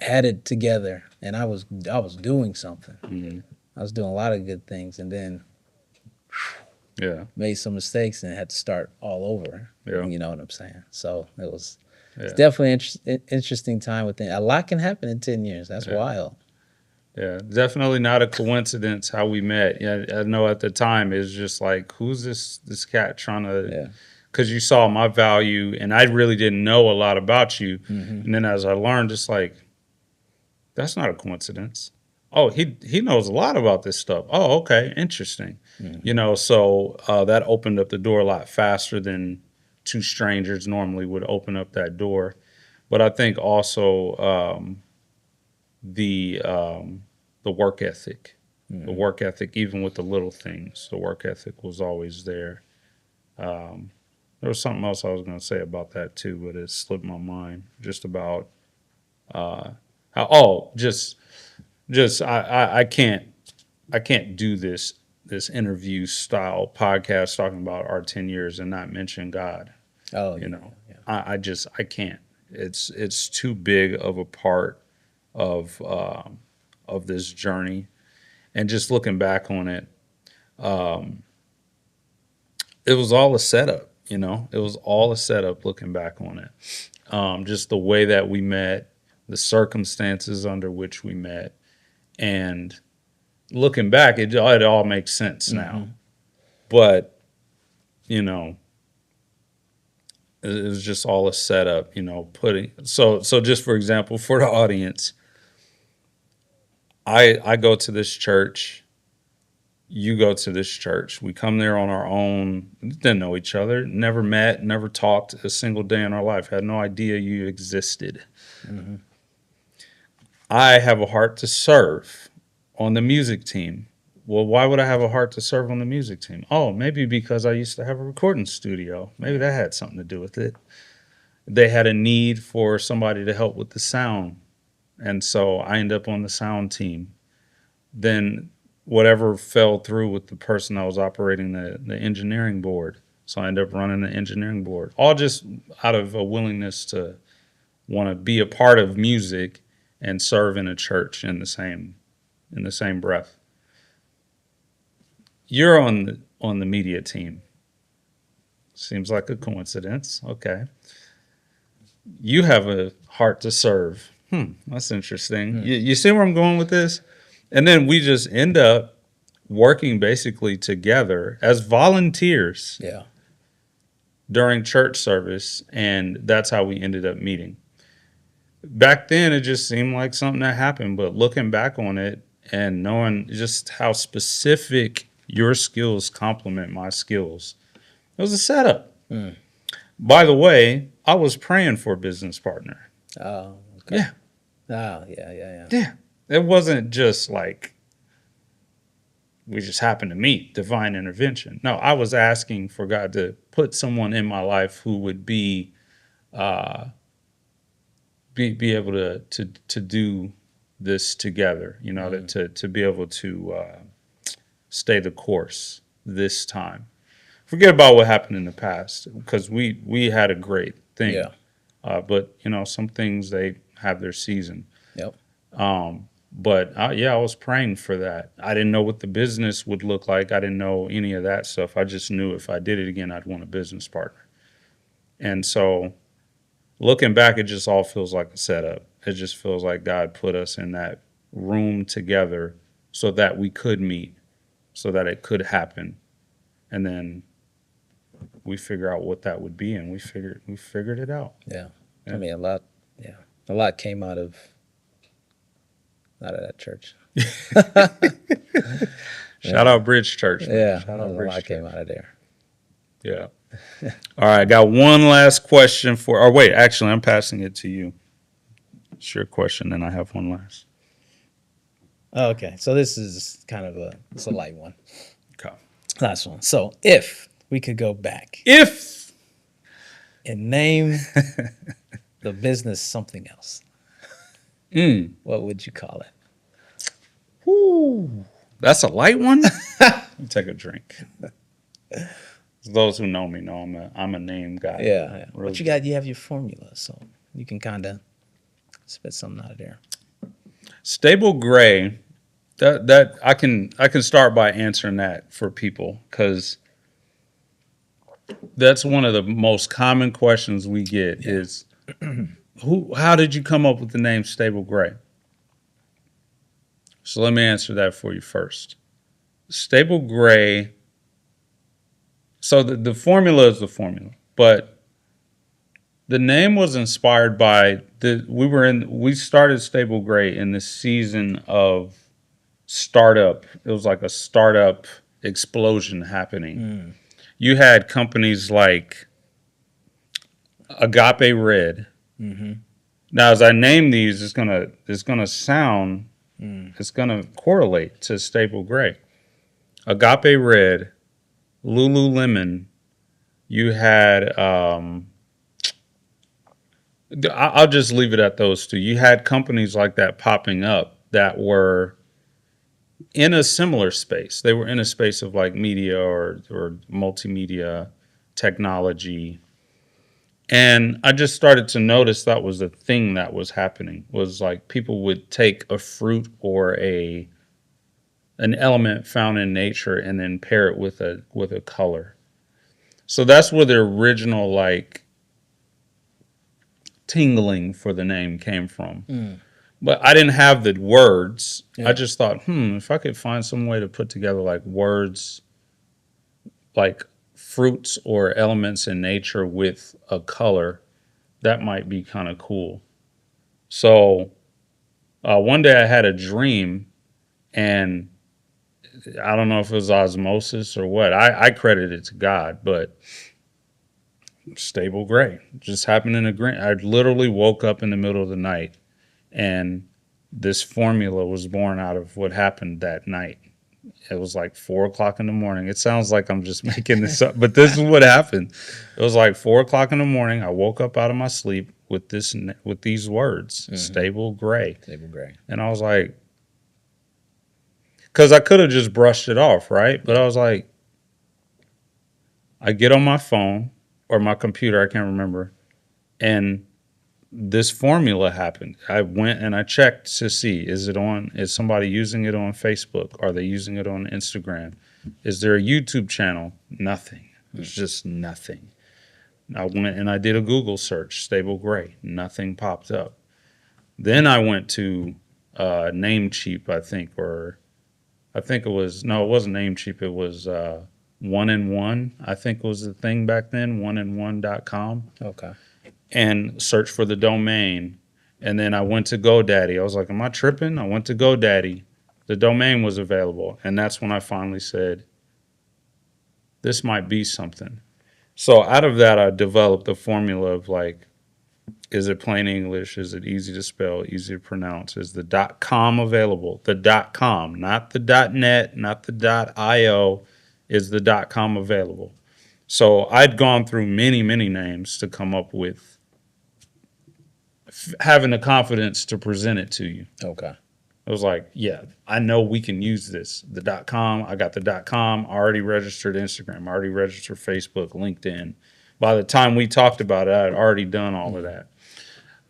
had it together, and I was doing something. mm. I was doing a lot of good things, and then Yeah, made some mistakes and had to start all over. yeah, You know what I'm saying? So it's yeah, definitely interesting time within. A lot can happen in 10 years. That's yeah. wild. Yeah, definitely not a coincidence how we met. Yeah, I know at the time it's just like, who's this cat trying to? Yeah. Because you saw my value, and I really didn't know a lot about you. And then as I learned, it's like, that's not a coincidence. Oh, he knows a lot about this stuff. Oh, okay, interesting. So that opened up the door a lot faster than two strangers normally would open up that door. But I think also the um, the work ethic, even with the little things, the work ethic was always there. Um, there was something else I was going to say about that too, but it slipped my mind. Just about uh, how, just I can't do this interview style podcast talking about our 10 years and not mention God. Oh You yeah. know, Yeah. I can't. It's too big of a part of this journey. And just looking back on it, um, it was all a setup. It was all a setup. Looking back on it, just the way that we met, the circumstances under which we met, and looking back, it all makes sense now. But you know, it was just all a setup. Putting so just for example, for the audience, I go to this church. you go to this church. We come there on our own. Didn't know each other. Never met. Never talked a single day in our life. Had no idea you existed. Mm-hmm. I have a heart to serve on the music team. Well, why would I have a heart to serve on the music team? Oh, maybe because I used to have a recording studio. Maybe that had something to do with it. They had a need for somebody to help with the sound. And so I ended up on the sound team. Then whatever fell through with the person that was operating the engineering board. So I ended up running the engineering board. All just out of a willingness to want to be a part of music and serve in a church in the same breath. You're on the media team. Seems like a coincidence. Okay. You have a heart to serve. That's interesting. You see where I'm going with this? And then we just end up working basically together as volunteers Yeah. during church service, and that's how we ended up meeting. Back then, it just seemed like something that happened, but looking back on it and knowing just how specific your skills complement my skills, it was a setup. Mm. By the way, I was praying for a business partner. Oh, okay. Yeah. Oh, yeah. Yeah. It wasn't just like we just happened to meet, divine intervention. No, I was asking for God to put someone in my life who would be able to do this together, you know, to be able to stay the course this time. Forget about what happened in the past because we had a great thing. Yeah. But you know, some things they have their season. Yep. But I was praying for that. I didn't know what the business would look like. I didn't know any of that stuff. I just knew if I did it again, I'd want a business partner. And so looking back, it just all feels like a setup. It just feels like God put us in that room together so that we could meet, so that it could happen. And then we figure out what that would be, and we figured it out. Yeah. Yeah. I mean, a lot came out of that church. Shout out Bridge Church. Man. Yeah. Shout A out Bridge lot Church. came out of there. Yeah. All right, I got one last question for. Or wait, actually, I'm passing it to you. It's your question, then I have one last. Oh, okay. So this is kind of it's a light one. Okay. Last one. So if we could go back If and name the business something else, what would you call it? Whew, that's a light one. Let me take a drink. Those who know me know I'm a name guy. Yeah. Really. What you got? You have your formula, so you can kind of spit something out of there. Stable gray. That I can start by answering that for people because that's one of the most common questions we get is how did you come up with the name Stable Gray? So let me answer that for you first. Stable Gray. So the formula is the formula, but the name was inspired by we started Stable Gray in the season of startup. It was like a startup explosion happening. You had companies like Agape Red. Mm-hmm. Now, as I name these, it's gonna sound, it's gonna correlate to Stable Gray. Agape Red, Lululemon. You had, I'll just leave it at those two. You had companies like that popping up that were in a similar space. They were in a space of like media or multimedia technology. And I just started to notice that was a thing that was happening, was like people would take a fruit or an element found in nature and then pair it with a color. So that's where the original like tingling for the name came from. But I didn't have the words. Yeah. I just thought, if I could find some way to put together like words, like fruits or elements in nature with a color, that might be kind of cool. So one day I had a dream, and I don't know if it was osmosis or what. I credit it to God, but stable gray just happened in a green. I literally woke up in the middle of the night, and this formula was born out of what happened that night. It was like 4 o'clock in the morning. It sounds like I'm just making this up, but this is what happened. It was like 4 o'clock in the morning. I woke up out of my sleep with these words, stable gray, Stable gray. and I was like, because I could have just brushed it off, right? But I was like, I get on my phone or my computer, I can't remember, and this formula happened. I went and I checked to see, is somebody using it on Facebook? Are they using it on Instagram? Is there a YouTube channel? Nothing. There's just nothing. I went and I did a Google search, stable gray. Nothing popped up. Then I went to Namecheap, I think it was, no, it wasn't Namecheap. It was One and One, I think was the thing back then, oneandone.com. Okay. And search for the domain. And then I went to GoDaddy. I was like, am I tripping? I went to GoDaddy. The domain was available. And that's when I finally said, this might be something. So out of that, I developed a formula of like, is it plain English? Is it easy to spell, easy to pronounce? Is the .com available? The .com, not the .net, not the .io. Is the .com available? So I'd gone through many, many names to come up with having the confidence to present it to you. Okay. It was like, yeah, I know we can use this. The .com, I got the .com, I already registered Instagram, I already registered Facebook, LinkedIn. By the time we talked about it, I had already done all of that.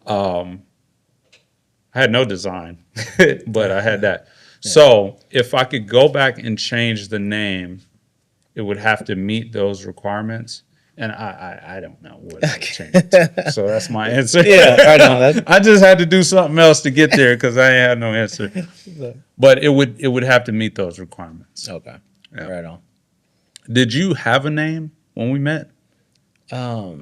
I had no design, but I had that. Yeah. So if I could go back and change the name, it would have to meet those requirements. And I don't know what I would change it to. So that's my answer. Yeah, I know. I just had to do something else to get there because I ain't had no answer. But it would have to meet those requirements. Okay. Yeah. Right on. Did you have a name when we met? Because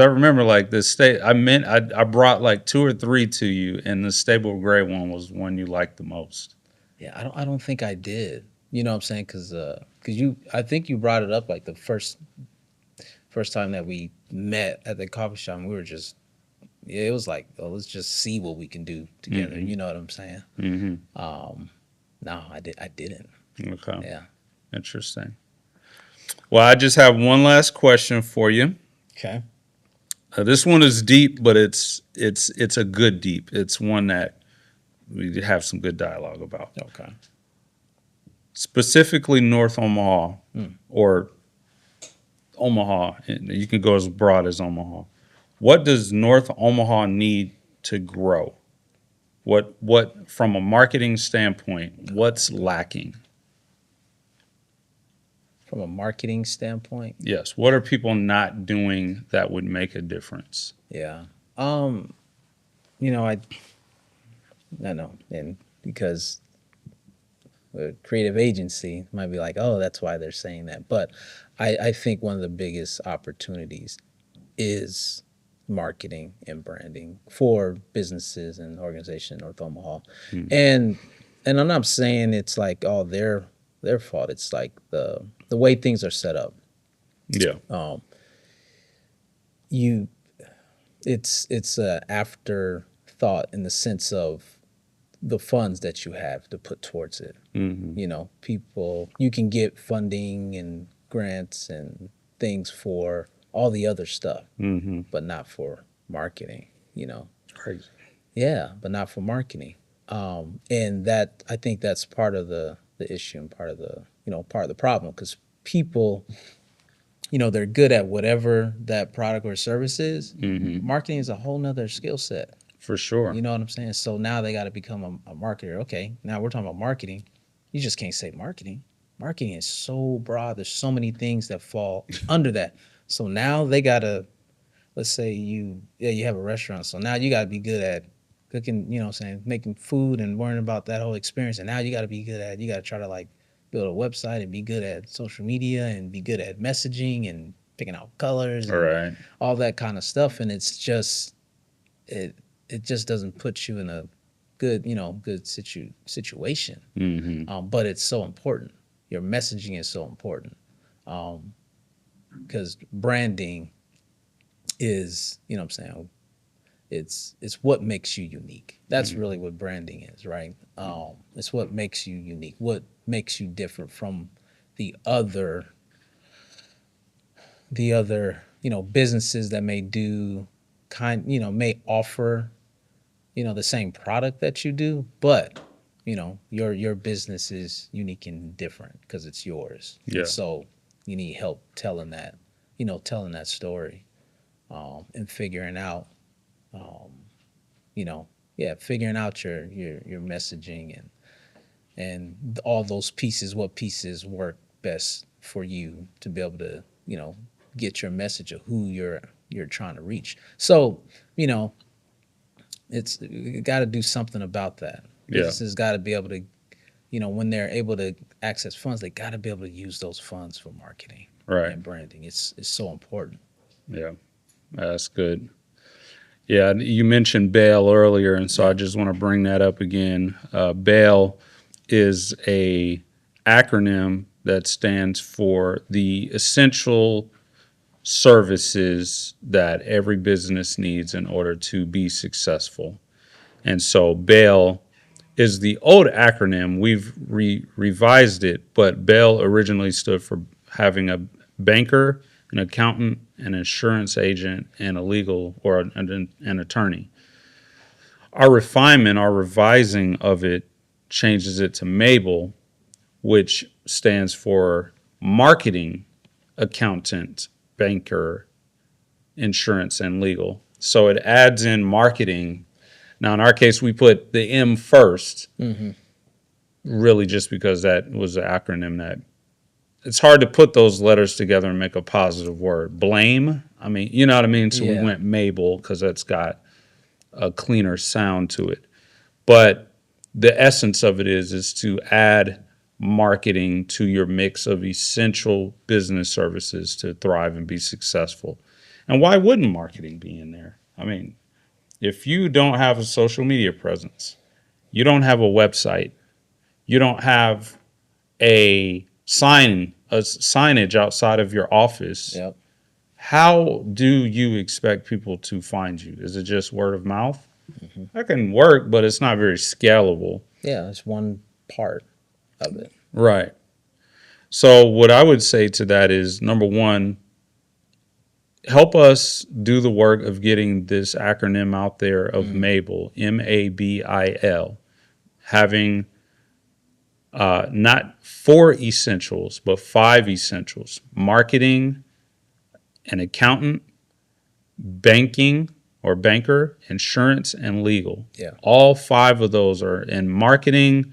I remember like I brought like 2 or 3 to you, and the stable gray one was one you liked the most. Yeah, I don't think I did. You know what I'm saying? Because I think you brought it up like the first time that we met at the coffee shop. And we were just, yeah, it was like, oh, let's just see what we can do together. Mm-hmm. You know what I'm saying? Mm-hmm. No, I didn't. Okay. Yeah. Interesting. Well, I just have one last question for you. Okay. This one is deep, but it's a good deep. It's one that we have some good dialogue about. Okay. Specifically North Omaha or Omaha. You can go as broad as Omaha. What does North Omaha need to grow? What from a marketing standpoint, what's lacking? From a marketing standpoint? Yes. What are people not doing that would make a difference? Yeah. I know, and because a creative agency might be like, oh, that's why they're saying that. But I think one of the biggest opportunities is marketing and branding for businesses and organizations in North Omaha. And I'm not saying it's like all their fault. It's like the way things are set up. Yeah. It's a afterthought in the sense of the funds that you have to put towards it. Mm-hmm. People, you can get funding and grants and things for all the other stuff, but not for marketing, Crazy. Yeah, but not for marketing. And that, I think that's part of the issue and part of the problem, because people, they're good at whatever that product or service is. Marketing is a whole nother skill set. For sure. You know what I'm saying? So now they got to become a marketer. Okay, now we're talking about marketing. You just can't say marketing. Marketing is so broad. There's so many things that fall under that. So now they got to, let's say you have a restaurant. So now you got to be good at cooking, making food and worrying about that whole experience. And now you got to try to like build a website and be good at social media and be good at messaging and picking out colors and all that kind of stuff. And it's just, it just doesn't put you in a good, good situation. Hmm. But it's so important. Your messaging is so important, because branding is, what I'm saying, it's what makes you unique. That's really what branding is, right? It's what makes you unique. What makes you different from the other businesses that may do may offer the same product that you do, but your business is unique and different because it's yours, and Yeah. so you need help telling that story, and figuring out, um, you know figuring out your messaging, and all those pieces, what pieces work best for you to be able to get your message of who you're trying to reach. So you know it's you got to do something about that. Yeah. Businesses got to be able to, when they're able to access funds, they got to be able to use those funds for marketing Right. and branding. It's so important. Yeah. That's good. Yeah, you mentioned BAIL earlier, and so I Yeah. just want to bring that up again. BAIL is a acronym that stands for the essential services that every business needs in order to be successful. And so BAIL is the old acronym. We've revised it, but BAIL originally stood for having a banker, an accountant, an insurance agent, and a legal or an attorney. Our refinement, our revising of it changes it to MABEL, which stands for marketing, accountant, banker, insurance, and legal. So it adds in marketing. Now, in our case, we put the M first, Mm-hmm. really just because that was the acronym that it's hard to put those letters together and make a positive word. Blame, I mean, you know what I mean? So we Yeah. went Mabel because that's got a cleaner sound to it. But the essence of it is to add marketing to your mix of essential business services to thrive and be successful. And why wouldn't marketing be in there? I mean, if you don't have a social media presence, you don't have a website, you don't have a signage outside of your office, Yep. how do you expect people to find you? Is it just word of mouth? Mm-hmm. That can work, but it's not very scalable. Yeah, that's one part of it. Right. So what I would say to that is number one, help us do the work of getting this acronym out there of Mm. MABEL, MABIL, having not four essentials, but five essentials: marketing, an accountant, banking or banker, insurance, and legal. Yeah. All five of those are, and marketing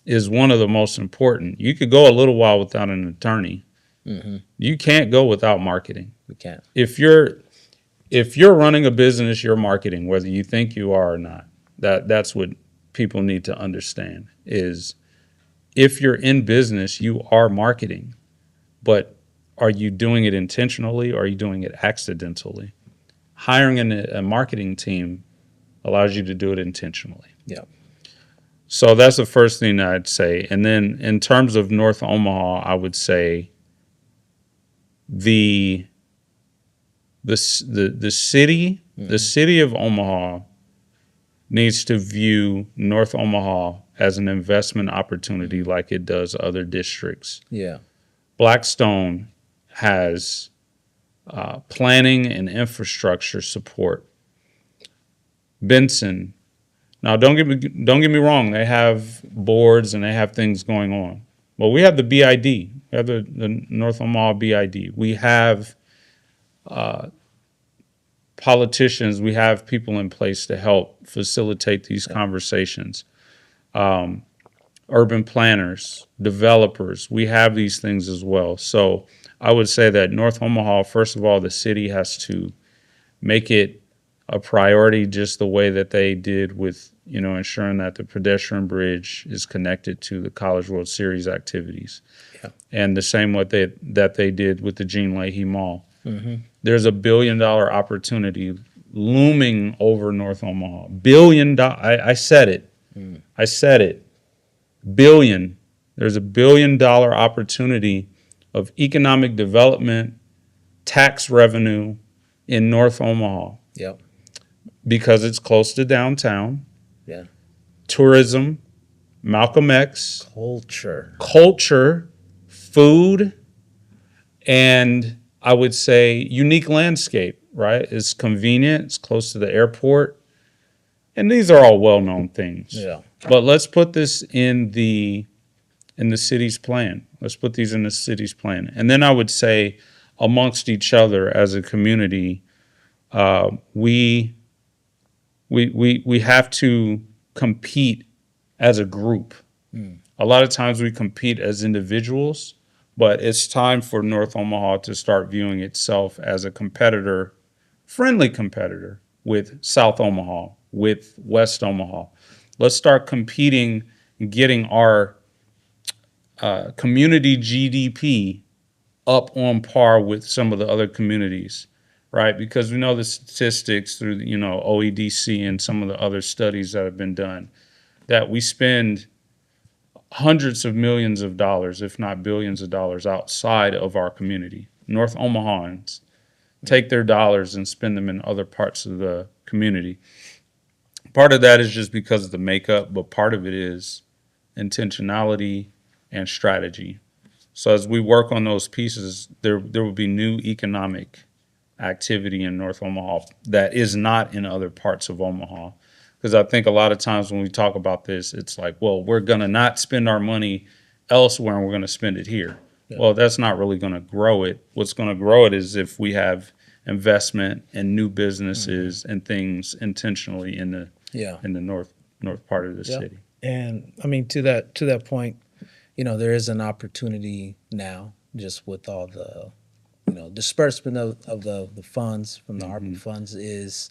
is one of the most important. You could go a little while without an attorney. Mm-hmm. You can't go without marketing. We can't. If you're running a business, you're marketing, whether you think you are or not. That's what people need to understand is if you're in business, you are marketing. But are you doing it intentionally or are you doing it accidentally? Hiring a marketing team allows you to do it intentionally. Yeah. So that's the first thing I'd say. And then in terms of North Omaha, I would say the the city the Mm-hmm. city of Omaha needs to view North Omaha as an investment opportunity Mm-hmm. like it does other districts. Yeah. Blackstone has planning and infrastructure support. Benson, now don't get me wrong, they have boards and they have things going on. Well, we have the BID, we have the North Omaha BID. We have politicians, we have people in place to help facilitate these Yeah. conversations. Urban planners, developers, we have these things as well. So I would say that North Omaha, first of all, the city has to make it a priority just the way that they did with, ensuring that the pedestrian bridge is connected to the College World Series activities. Yeah. And the same that they did with the Gene Leahy Mall. Mm-hmm. There's $1 billion opportunity looming over North Omaha. $1 billion. I said it. I said it. Billion. There's $1 billion opportunity of economic development, tax revenue in North Omaha Yep. because it's close to downtown. Yeah. Tourism, Malcolm X, Culture. culture, food, and I would say unique landscape, right? It's convenient, it's close to the airport. And these are all well-known things. Yeah. But let's put this in the city's plan. Let's put these in the city's plan. And then I would say amongst each other as a community, we have to compete as a group. A lot of times we compete as individuals, but it's time for North Omaha to start viewing itself as a competitor, friendly competitor with South Omaha, with West Omaha. Let's start competing and getting our community GDP up on par with some of the other communities, right? Because we know the statistics through, OEDC and some of the other studies that have been done that we spend hundreds of millions of dollars, if not billions of dollars, outside of our community. North Omahans take their dollars and spend them in other parts of the community. Part of that is just because of the makeup, but part of it is intentionality and strategy. So as we work on those pieces, there will be new economic activity in North Omaha that is not in other parts of Omaha. Because I think a lot of times when we talk about this, it's like, well, we're going to not spend our money elsewhere and we're going to spend it here. Yeah. Well, that's not really going to grow it. What's going to grow it is if we have investment and new businesses and things intentionally in the north part of the city. And I mean, to that point, there is an opportunity now just with all the, disbursement of the funds from the ARPA funds is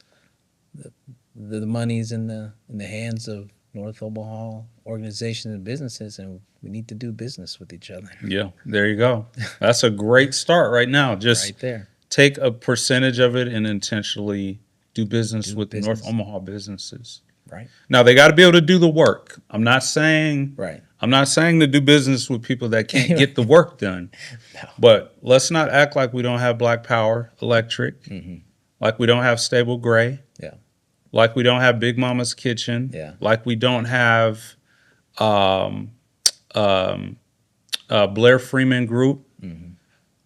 the money's in the hands of North Omaha organizations and businesses, and we need to do business with each other. Yeah, there you go. That's a great start right now. Just right there. Take a percentage of it and intentionally do business with North Omaha businesses. Right. Now they got to be able to do the work. I'm not saying right. I'm not saying to do business with people that can't get the work done. No. But let's not act like we don't have Black Power Electric, like we don't have Stable Gray, like we don't have Big Mama's Kitchen, like we don't have Blair Freeman Group.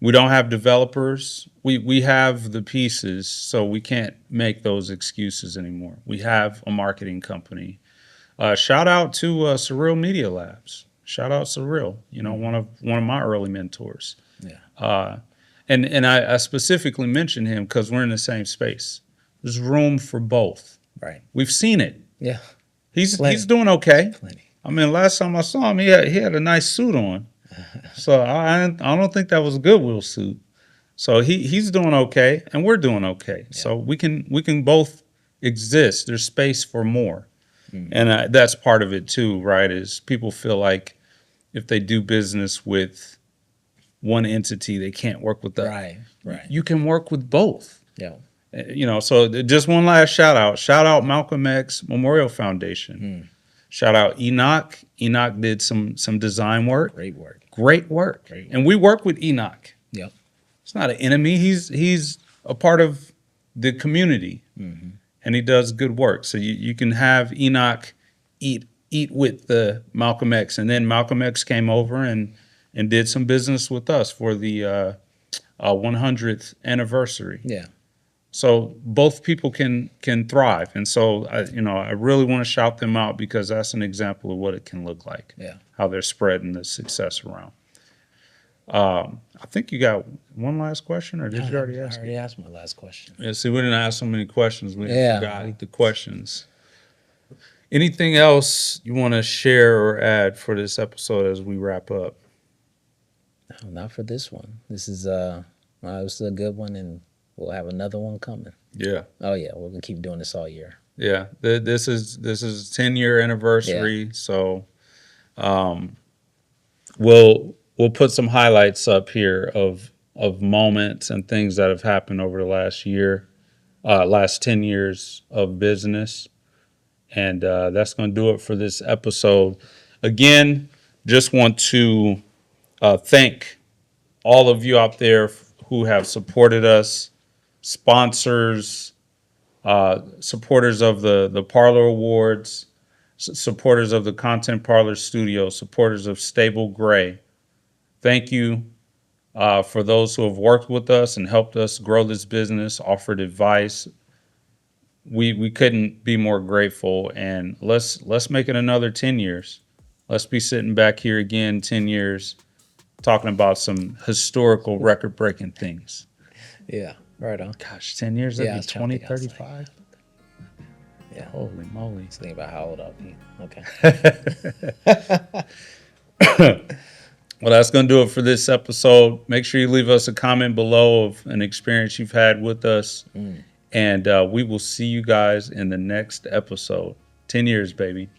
We don't have developers. We have the pieces, so we can't make those excuses anymore. We have a marketing company. Shout out to Surreal Media Labs. Shout out Surreal, one of my early mentors. Yeah. And I specifically mentioned him because we're in the same space. There's room for both. Right. We've seen it. Yeah. He's doing okay. Plenty. I mean, last time I saw him, he had a nice suit on. So I don't think that was a Goodwill suit. So he's doing okay, and we're doing okay. Yeah. So we can both exist. There's space for more. And that's part of it too, right? Is people feel like if they do business with one entity, they can't work with the right. You can work with both. Yeah. So just one last shout out. Shout out Malcolm X Memorial Foundation. Shout out Enoch. Enoch did some design work. Great work. And we work with Enoch. Yep. It's not an enemy. He's a part of the community. And he does good work. So you can have Enoch eat with the Malcolm X. And then Malcolm X came over and did some business with us for the 100th anniversary. Yeah. So both people can thrive. And so, I really want to shout them out because that's an example of what it can look like. Yeah. How they're spreading the success around. I think you got one last question, or did you already ask? I already asked my last question. Yeah, see, we didn't ask so many questions. We forgot the questions. Anything else you want to share or add for this episode as we wrap up? No, not for this one. This is this is a good one, and we'll have another one coming. Yeah. Oh yeah, we're gonna keep doing this all year. Yeah. This is 10-year anniversary, so we'll put some highlights up here of moments and things that have happened over the last year, last 10 years of business. And that's going to do it for this episode. Again, just want to thank all of you out there who have supported us, sponsors, supporters of the Parlor Awards, supporters of the Content Parlor Studio, supporters of Stable Gray. Thank you for those who have worked with us and helped us grow this business, offered advice. We couldn't be more grateful, and let's make it another 10 years. Let's be sitting back here again 10 years talking about some historical record breaking things. Yeah, right on. Gosh, 10 years, that'd Yeah, I be was trying to think, I was like, 2035. yeah. Holy moly. I was thinking about how old I'll be. Okay. Well, that's going to do it for this episode. Make sure you leave us a comment below of an experience you've had with us. And we will see you guys in the next episode. 10 years, baby.